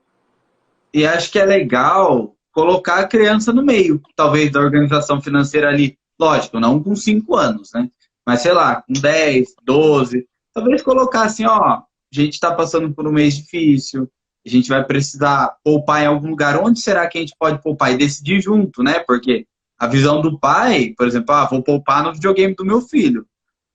e acho que é legal colocar a criança no meio, talvez, da organização financeira ali. Lógico, não com 5 anos, né? Mas sei lá, com 10, 12. Talvez colocar assim, ó, a gente está passando por um mês difícil, a gente vai precisar poupar em algum lugar. Onde será que a gente pode poupar? E decidir junto, né? Porque a visão do pai, por exemplo, vou poupar no videogame do meu filho.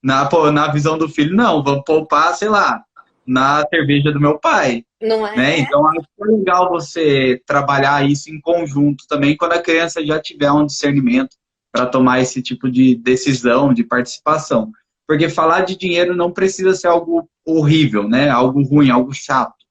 Na visão do filho, não, vamos poupar, sei lá, na cerveja do meu pai, Não né? é? Então, acho que é legal você trabalhar isso em conjunto também, quando a criança já tiver um discernimento para tomar esse tipo de decisão, de participação. Porque falar de dinheiro não precisa ser algo horrível, né? Algo ruim, algo chato,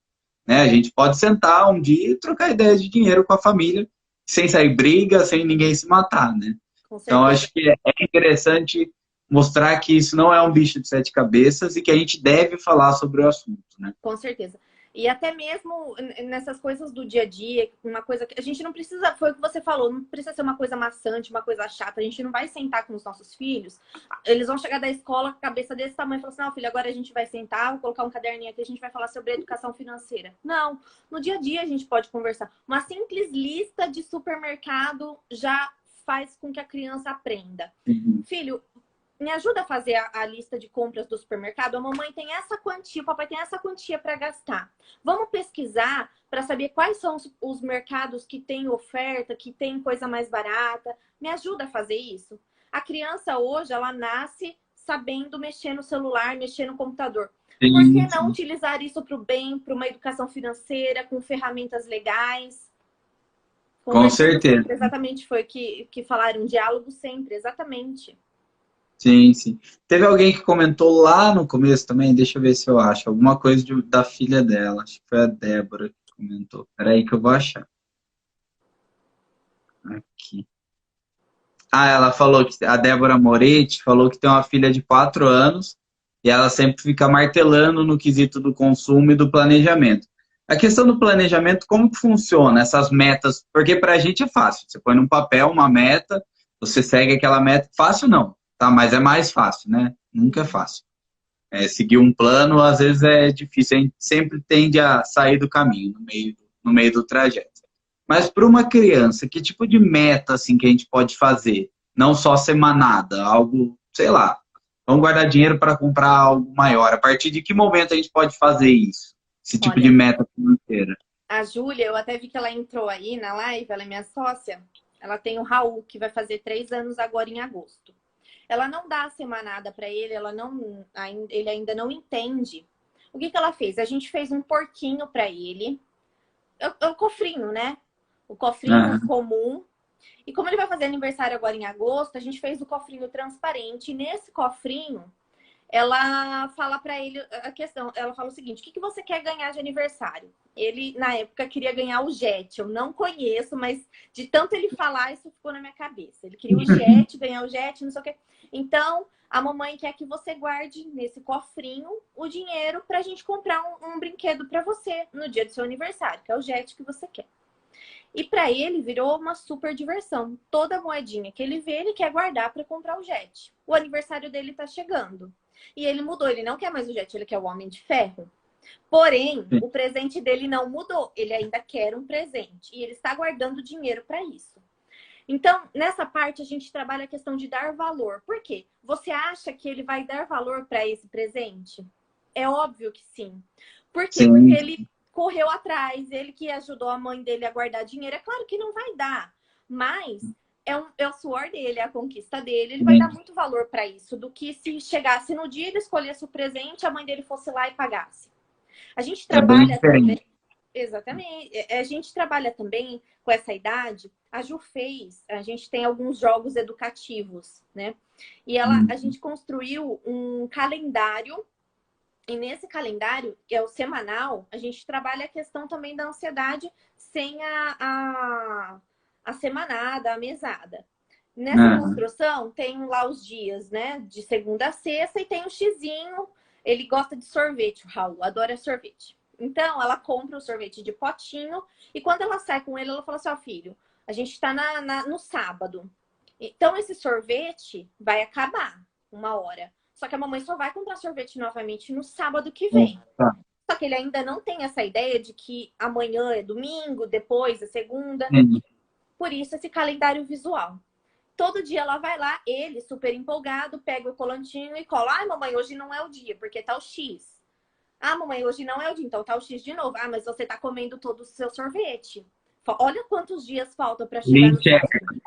né? A gente pode sentar um dia e trocar ideias de dinheiro com a família, sem sair briga, sem ninguém se matar, né? Com Então, certeza. acho que é interessante mostrar que isso não é um bicho de sete cabeças e que a gente deve falar sobre o assunto, né? Com certeza. E até mesmo nessas coisas do dia a dia, uma coisa que a gente não precisa, foi o que você falou, não precisa ser uma coisa maçante, uma coisa chata. A gente não vai sentar com os nossos filhos, eles vão chegar da escola com a cabeça desse tamanho e falar assim: não, filho, agora a gente vai sentar, vou colocar um caderninho aqui, a gente vai falar sobre educação financeira. Não, no dia a dia a gente pode conversar. Uma simples lista de supermercado já faz com que a criança aprenda. Uhum. Filho, me ajuda a fazer a lista de compras do supermercado. A mamãe tem essa quantia, o papai tem essa quantia para gastar. Vamos pesquisar para saber quais são os mercados que têm oferta, que tem coisa mais barata. Me ajuda a fazer isso. A criança hoje, ela nasce sabendo mexer no celular, mexer no computador. Por que Sim, não sim. utilizar isso para o bem, para uma educação financeira, com ferramentas legais? Com Conversando certeza. sempre, exatamente foi que falaram, diálogo sempre, exatamente. Sim, sim. Teve alguém que comentou lá no começo também, deixa eu ver se eu acho, alguma coisa da filha dela. Acho que foi a Débora que comentou. Peraí que eu vou achar. Aqui. Ah, ela falou que a Débora Moretti falou que tem uma filha de 4 anos e ela sempre fica martelando no quesito do consumo e do planejamento. A questão do planejamento, como que funciona essas metas? Porque para a gente é fácil. Você põe num papel uma meta, você segue aquela meta. Fácil não, tá? Mas é mais fácil, né? Nunca é fácil. Seguir um plano, às vezes é difícil. A gente sempre tende a sair do caminho, no meio do trajeto. Mas para uma criança, que tipo de meta assim que a gente pode fazer? Não só semanada, algo, sei lá, vamos guardar dinheiro para comprar algo maior. A partir de que momento a gente pode fazer isso? Esse tipo de Olha, meta financeira. a Júlia, eu até vi que ela entrou aí na live, ela é minha sócia. Ela tem o Raul, que vai fazer 3 anos agora em agosto. Ela não dá a semanada para ele, ele ainda não entende. O que ela fez? A gente fez um porquinho para ele. O cofrinho, né? O cofrinho Aham. comum. E como ele vai fazer aniversário agora em agosto, a gente fez o cofrinho transparente. E nesse cofrinho, ela fala para ele a questão. Ela fala o seguinte: o que você quer ganhar de aniversário? Ele, na época, queria ganhar o jet. Eu não conheço, mas de tanto ele falar, isso ficou na minha cabeça. Ele queria o jet, ganhar o jet, não sei o quê. Então, a mamãe quer que você guarde nesse cofrinho o dinheiro para a gente comprar um brinquedo para você no dia do seu aniversário, que é o jet que você quer. E para ele virou uma super diversão. Toda moedinha que ele vê, ele quer guardar para comprar o jet. O aniversário dele está chegando. E ele mudou, ele não quer mais o jet, ele quer o Homem de Ferro. Porém, o presente dele não mudou, ele ainda quer um presente. E ele está guardando dinheiro para isso. Então, nessa parte, a gente trabalha a questão de dar valor. Por quê? Você acha que ele vai dar valor para esse presente? É óbvio que sim. Por quê? Porque Sim, ele correu atrás, ele que ajudou a mãe dele a guardar dinheiro. É claro que não vai dar, mas é o suor dele, é a conquista dele. Ele vai dar sim. muito valor para isso, do que se chegasse no dia, ele escolhesse o presente, a mãe dele fosse lá e pagasse. A gente É bem trabalha também. diferente. Exatamente. A gente trabalha também com essa idade. A Ju fez, a gente tem alguns jogos educativos, né? E a gente construiu um calendário. E nesse calendário, que é o semanal, a gente trabalha a questão também da ansiedade sem a semanada, a mesada. Nessa Aham. construção, tem lá os dias, né? De segunda a sexta, e tem um xizinho. Ele gosta de sorvete, o Raul, adora sorvete. Então, ela compra o sorvete de potinho, e quando ela sai com ele, ela fala assim: ó, filho, a gente está no sábado. Então, esse sorvete vai acabar 1 hora. Só que a mamãe só vai comprar sorvete novamente no sábado que vem. Tá. Só que ele ainda não tem essa ideia de que amanhã é domingo, depois é segunda. Sim. Por isso, esse calendário visual. Todo dia ela vai lá, ele super empolgado, pega o colantinho e cola. Ai, mamãe, hoje não é o dia, porque tá o X. Ah, mamãe, hoje não é o dia, então tá o X de novo. Ah, mas você tá comendo todo o seu sorvete. Olha quantos dias faltam para chegar no Link sábado.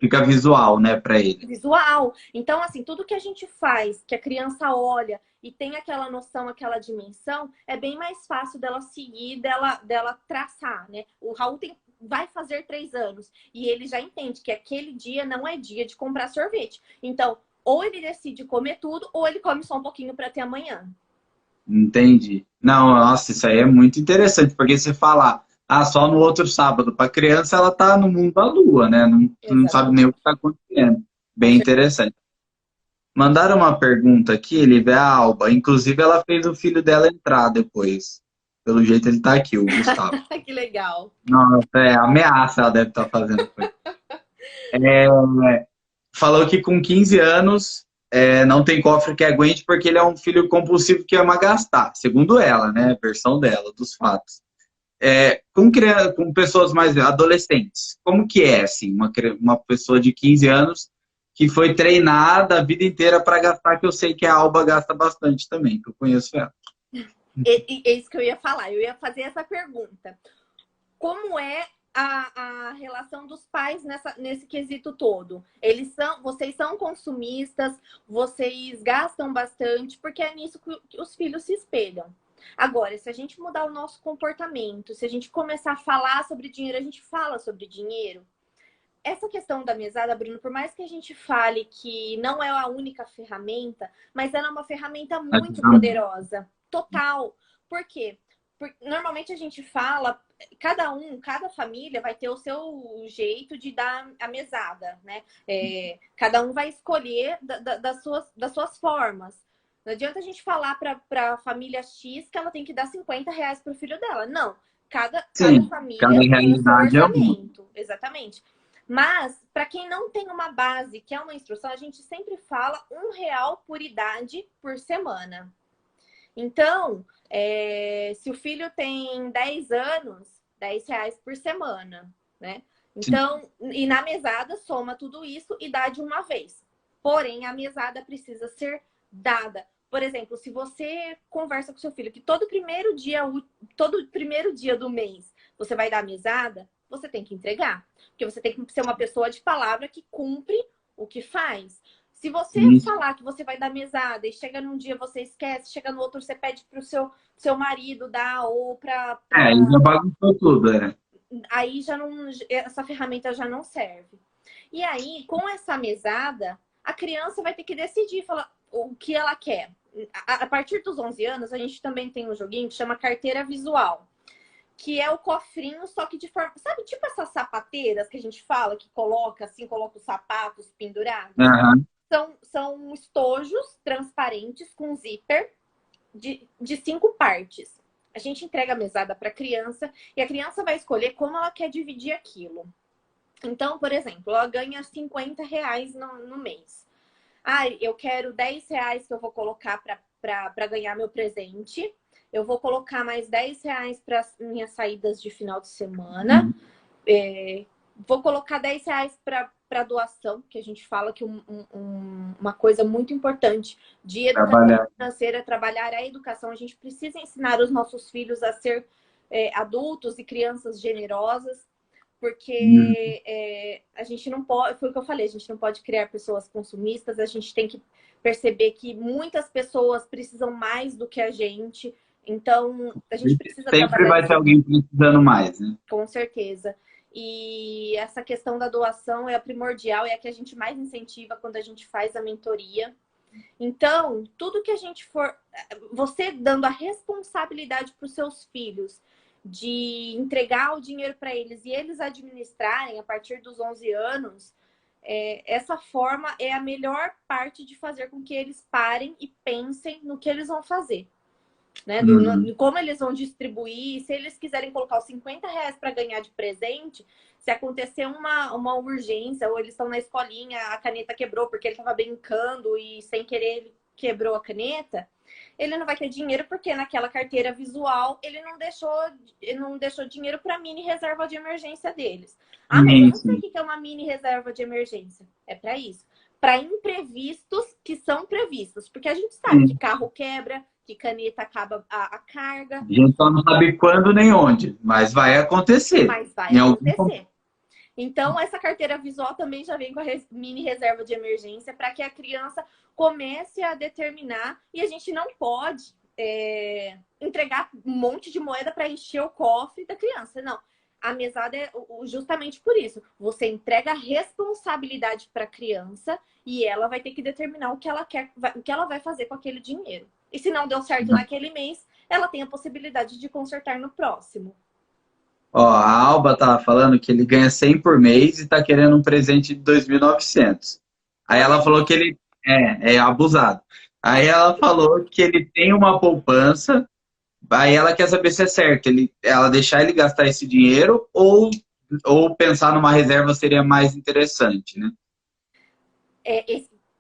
fica visual, né, para ele. Visual. Então, assim, tudo que a gente faz, que a criança olha e tem aquela noção, aquela dimensão, é bem mais fácil dela seguir, dela traçar, né? O Raul vai fazer 3 anos e ele já entende que aquele dia não é dia de comprar sorvete. Então, ou ele decide comer tudo, ou ele come só um pouquinho para ter amanhã. Entendi. Não, nossa, isso aí é muito interessante, porque você fala, só no outro sábado. Para criança, ela tá no mundo da lua, né? Não sabe nem o Exatamente. que está acontecendo. Com Bem certeza. interessante. Mandaram uma pergunta aqui, ele vê a Alba. Inclusive, ela fez o filho dela entrar depois. Pelo jeito, ele tá aqui, o Gustavo. Que legal. Nossa, ameaça ela deve estar fazendo com ele. É, falou que com 15 anos não tem cofre que aguente porque ele é um filho compulsivo que ama gastar, segundo ela, né? Versão dela, dos fatos. Com pessoas mais adolescentes, como que é assim, uma pessoa de 15 anos que foi treinada a vida inteira para gastar, que eu sei que a Alba gasta bastante também, que eu conheço ela. É isso que eu ia falar. Eu ia fazer essa pergunta. Como é a relação dos pais nesse quesito todo? Vocês são consumistas, vocês gastam bastante, porque é nisso que os filhos se espelham. Agora, se a gente mudar o nosso comportamento, se a gente começar a falar sobre dinheiro, a gente fala sobre dinheiro, essa questão da mesada, Bruno, por mais que a gente fale que não é a única ferramenta, mas ela é uma ferramenta muito poderosa, total. Por quê? Porque normalmente a gente fala, cada família vai ter o seu jeito de dar a mesada, né? Cada um vai escolher das suas formas. Não adianta a gente falar para a família X que ela tem que dar R$ 50 para o filho dela. Não. Cada Sim, cada família tem o seu realidade é uma. orçamento. Exatamente. Mas, para quem não tem uma base, que é uma instrução, a gente sempre fala R$ 1 por idade por semana. Então, se o filho tem 10 anos, R$ 10 por semana, né? Sim. Então, e na mesada soma tudo isso e dá de uma vez. Porém, a mesada precisa ser dada. Por exemplo, se você conversa com seu filho que todo primeiro dia do mês você vai dar mesada, você tem que entregar. Porque você tem que ser uma pessoa de palavra que cumpre o que faz. Se você falar que você vai dar mesada e chega num dia você esquece, chega no outro você pede pro seu marido dar ou Aí já bagunçou tudo, é. aí já não, essa ferramenta já não serve. E aí, com essa mesada, a criança vai ter que decidir falar o que ela quer. A partir dos 11 anos, a gente também tem um joguinho que chama carteira visual, que é o cofrinho, só que de forma... Sabe, tipo essas sapateiras que a gente fala, que coloca assim, coloca os sapatos pendurados? Aham. São estojos transparentes com zíper de 5 partes. A gente entrega a mesada para a criança e a criança vai escolher como ela quer dividir aquilo. Então, por exemplo, ela ganha R$ 50 no mês. Ah, eu quero R$ 10 que eu vou colocar para ganhar meu presente. Eu vou colocar mais R$ 10 para minhas saídas de final de semana. Vou colocar R$ 10 para doação, que a gente fala que uma coisa muito importante de educação financeira é trabalhar a educação. A gente precisa ensinar os nossos filhos a ser adultos e crianças generosas, porque a gente não pode, foi o que eu falei, a gente não pode criar pessoas consumistas, a gente tem que perceber que muitas pessoas precisam mais do que a gente, então a gente precisa Sempre trabalhar vai isso ter alguém precisando mais, né? com certeza. E essa questão da doação é a primordial, é a que a gente mais incentiva quando a gente faz a mentoria. Então, tudo que a gente for... Você dando a responsabilidade para os seus filhos de entregar o dinheiro para eles e eles administrarem a partir dos 11 anos, essa forma é a melhor parte de fazer com que eles parem e pensem no que eles vão fazer. Né? Como eles vão distribuir, se eles quiserem colocar os R$ 50 para ganhar de presente, se acontecer uma urgência, ou eles estão na escolinha, a caneta quebrou porque ele estava brincando e sem querer ele quebrou a caneta, ele não vai ter dinheiro porque naquela carteira visual ele não deixou dinheiro para mini reserva de emergência deles. Ah, mas eu não sei o que é uma mini reserva de emergência. É para isso. Para imprevistos que são previstos. Porque a gente sabe que carro quebra, que caneta acaba a carga. A gente só não sabe quando nem onde, mas vai acontecer. Mas vai acontecer. Então, essa carteira visual também já vem com a mini reserva de emergência para que a criança comece a determinar. E a gente não pode entregar um monte de moeda para encher o cofre da criança. Não. A mesada é justamente por isso. Você entrega a responsabilidade para a criança e ela vai ter que determinar o que ela quer, o que ela vai fazer com aquele dinheiro. E se não deu certo naquele mês, ela tem a possibilidade de consertar no próximo. Ó, a Alba tava falando que ele ganha 100 por mês e tá querendo um presente de 2.900. Aí ela falou que ele é abusado. Aí ela falou que ele tem uma poupança. Aí ela quer saber se é certo ela deixar ele gastar esse dinheiro ou pensar numa reserva seria mais interessante, né?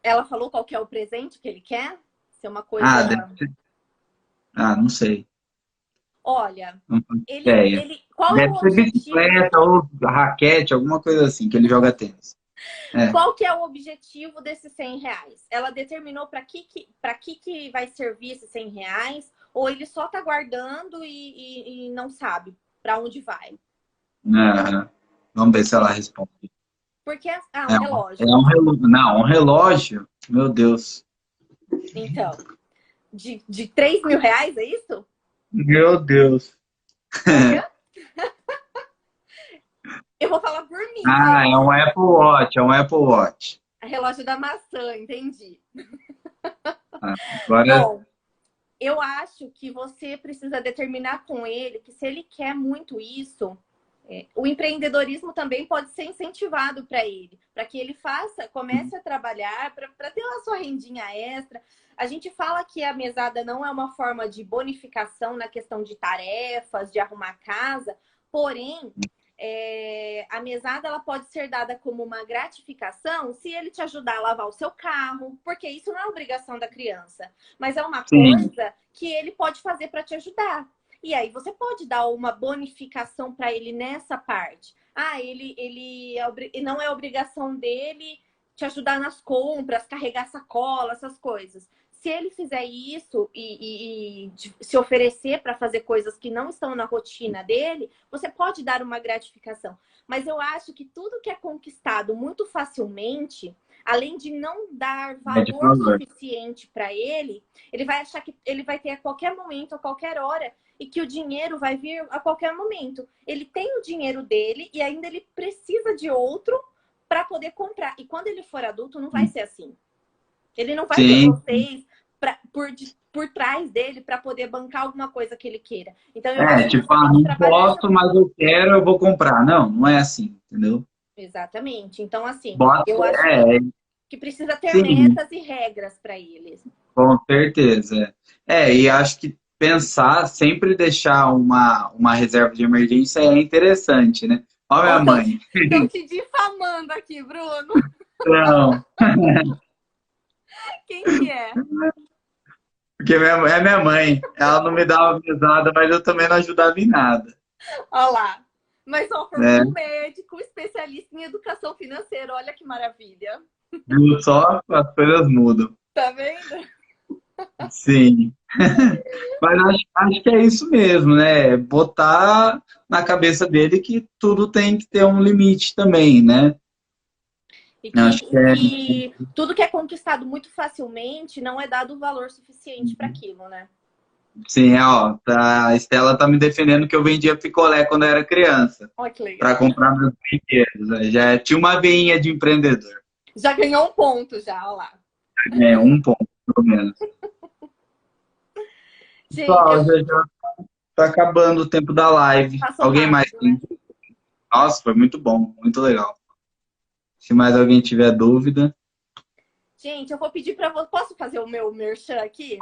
Ela falou qual que é o presente que ele quer? Se é uma coisa... Deve ser. Não sei. Olha, Não faço ideia. qual é o Deve ser objetivo? bicicleta ou raquete, alguma coisa assim, que ele joga tênis. Qual que é o objetivo desses R$ 100? Ela determinou para que vai servir esses R$ 100? Ou ele só está guardando e não sabe para onde vai? Vamos ver se ela responde. Porque um relógio. É um relógio. Não, um relógio. Meu Deus. Então, de R$ 3.000, é isso? Meu Deus. Eu vou falar por mim, Ah, é um gente. Apple Watch, é um Apple Watch. A relógio da maçã, entendi. Ah, agora, Bom, eu acho que você precisa determinar com ele que se ele quer muito isso, o empreendedorismo também pode ser incentivado para ele, para que ele faça, comece a trabalhar, para ter a sua rendinha extra. A gente fala que a mesada não é uma forma de bonificação na questão de tarefas, de arrumar casa, porém, a mesada ela pode ser dada como uma gratificação se ele te ajudar a lavar o seu carro, porque isso não é obrigação da criança, mas é uma sim, coisa que ele pode fazer para te ajudar. E aí você pode dar uma bonificação para ele nessa parte. Ah, não é obrigação dele te ajudar nas compras, carregar sacola, essas coisas. Se ele fizer isso e se oferecer para fazer coisas que não estão na rotina dele, você pode dar uma gratificação. Mas eu acho que tudo que é conquistado muito facilmente, além de não dar é de valor valor. suficiente para ele vai achar que ele vai ter a qualquer momento, a qualquer hora, e que o dinheiro vai vir a qualquer momento. Ele tem o dinheiro dele e ainda ele precisa de outro para poder comprar. E quando ele for adulto, não vai ser assim. Ele não vai ter Sim, vocês por trás dele para poder bancar alguma coisa que ele queira. Então, eu acho é, que tipo, você tem que não trabalhar essa posso, mas eu quero, eu vou comprar. Não, não é assim, entendeu? exatamente. Então, assim, Bota, eu acho que precisa ter sim, metas e regras para eles. com certeza. E acho que pensar, sempre deixar uma reserva de emergência é interessante, né? Olha Ó, minha mãe. estão te difamando aqui, Bruno. Não, Quem que é? porque é minha mãe. Ela não me dava mesada, mas eu também não ajudava em nada. Olha lá. Mas ó, formou Né? um médico especialista em educação financeira. Olha que maravilha. Viu só? As coisas mudam. Tá vendo? Sim. Mas acho que é isso mesmo, né? Botar na cabeça dele que tudo tem que ter um limite também, né? E Acho que é. que tudo que é conquistado muito facilmente não é dado valor suficiente para aquilo, né? Sim, ó, a Estela tá me defendendo que eu vendia picolé quando eu era criança, Olha que para legal. comprar meus brinquedos, né? Já tinha uma veinha de empreendedor. Já ganhou um ponto, já, olha lá. Um ponto, pelo menos. Gente, Pessoal, já tá acabando o tempo da live. passou Alguém mais rápido, tem? né? Nossa, foi muito bom, muito legal. Se mais alguém tiver dúvida. Gente, eu vou pedir para você. Posso fazer o meu merchan aqui?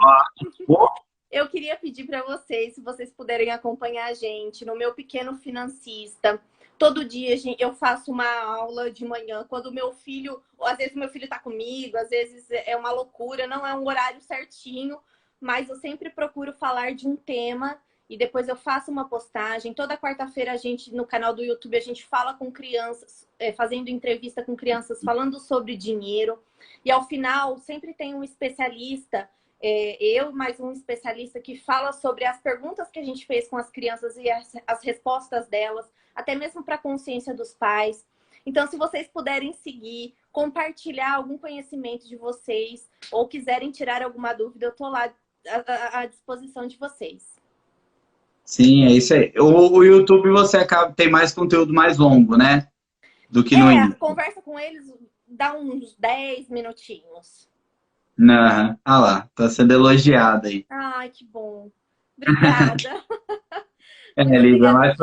Pô, Eu queria pedir para vocês, se vocês puderem acompanhar a gente no meu pequeno financista. Todo dia eu faço uma aula de manhã, quando o meu filho, ou às vezes meu filho está comigo, às vezes é uma loucura, não é um horário certinho, mas eu sempre procuro falar de um tema e depois eu faço uma postagem. Toda quarta-feira a gente, no canal do YouTube, a gente fala com crianças, fazendo entrevista com crianças, falando sobre dinheiro. E ao final, sempre tem um especialista eu mais um especialista que fala sobre as perguntas que a gente fez com as crianças e as respostas delas, até mesmo para a consciência dos pais. Então, se vocês puderem seguir, compartilhar algum conhecimento de vocês ou quiserem tirar alguma dúvida, eu estou lá à disposição de vocês. sim, é isso aí. O YouTube você acaba tem mais conteúdo mais longo, né? Do que no Insta. Conversa com eles dá uns 10 minutinhos. Ah lá, tá sendo elogiada aí. Ai, que bom. Obrigada. Muito Lívia, obrigada mas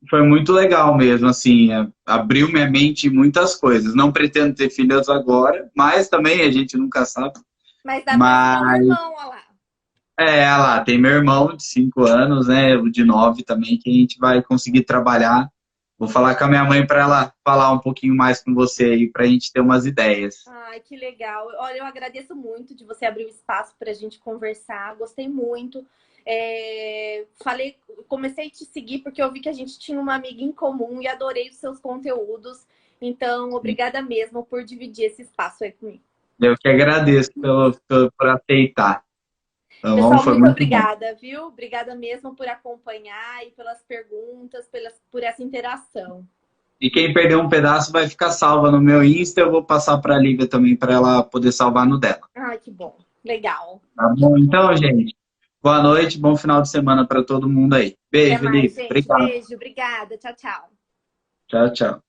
foi muito legal mesmo, assim, abriu minha mente em muitas coisas. Não pretendo ter filhos agora, mas também a gente nunca sabe. Mas dá para ajudar o Mas, irmão, olha lá. lá, tem meu irmão de 5 anos, né, o de 9 também, que a gente vai conseguir trabalhar. Vou falar com a minha mãe para ela falar um pouquinho mais com você aí, para a gente ter umas ideias. Ai, que legal. Olha, eu agradeço muito de você abrir o espaço para a gente conversar. Gostei muito. Comecei a te seguir porque eu vi que a gente tinha uma amiga em comum e adorei os seus conteúdos. Então, obrigada mesmo por dividir esse espaço aí comigo. Eu que agradeço por aceitar. Tá bom? Pessoal, Foi muito muito bom. obrigada, viu? Obrigada mesmo por acompanhar e pelas perguntas, por essa interação. E quem perdeu um pedaço vai ficar salva no meu Insta. Eu vou passar para a Lívia também para ela poder salvar no dela. Ai, que bom. Legal. Tá bom? Então, gente, boa noite, bom final de semana para todo mundo aí. Até Beijo, mais, Lívia. gente. Obrigado. Beijo, obrigada. Tchau, tchau. Tchau, tchau.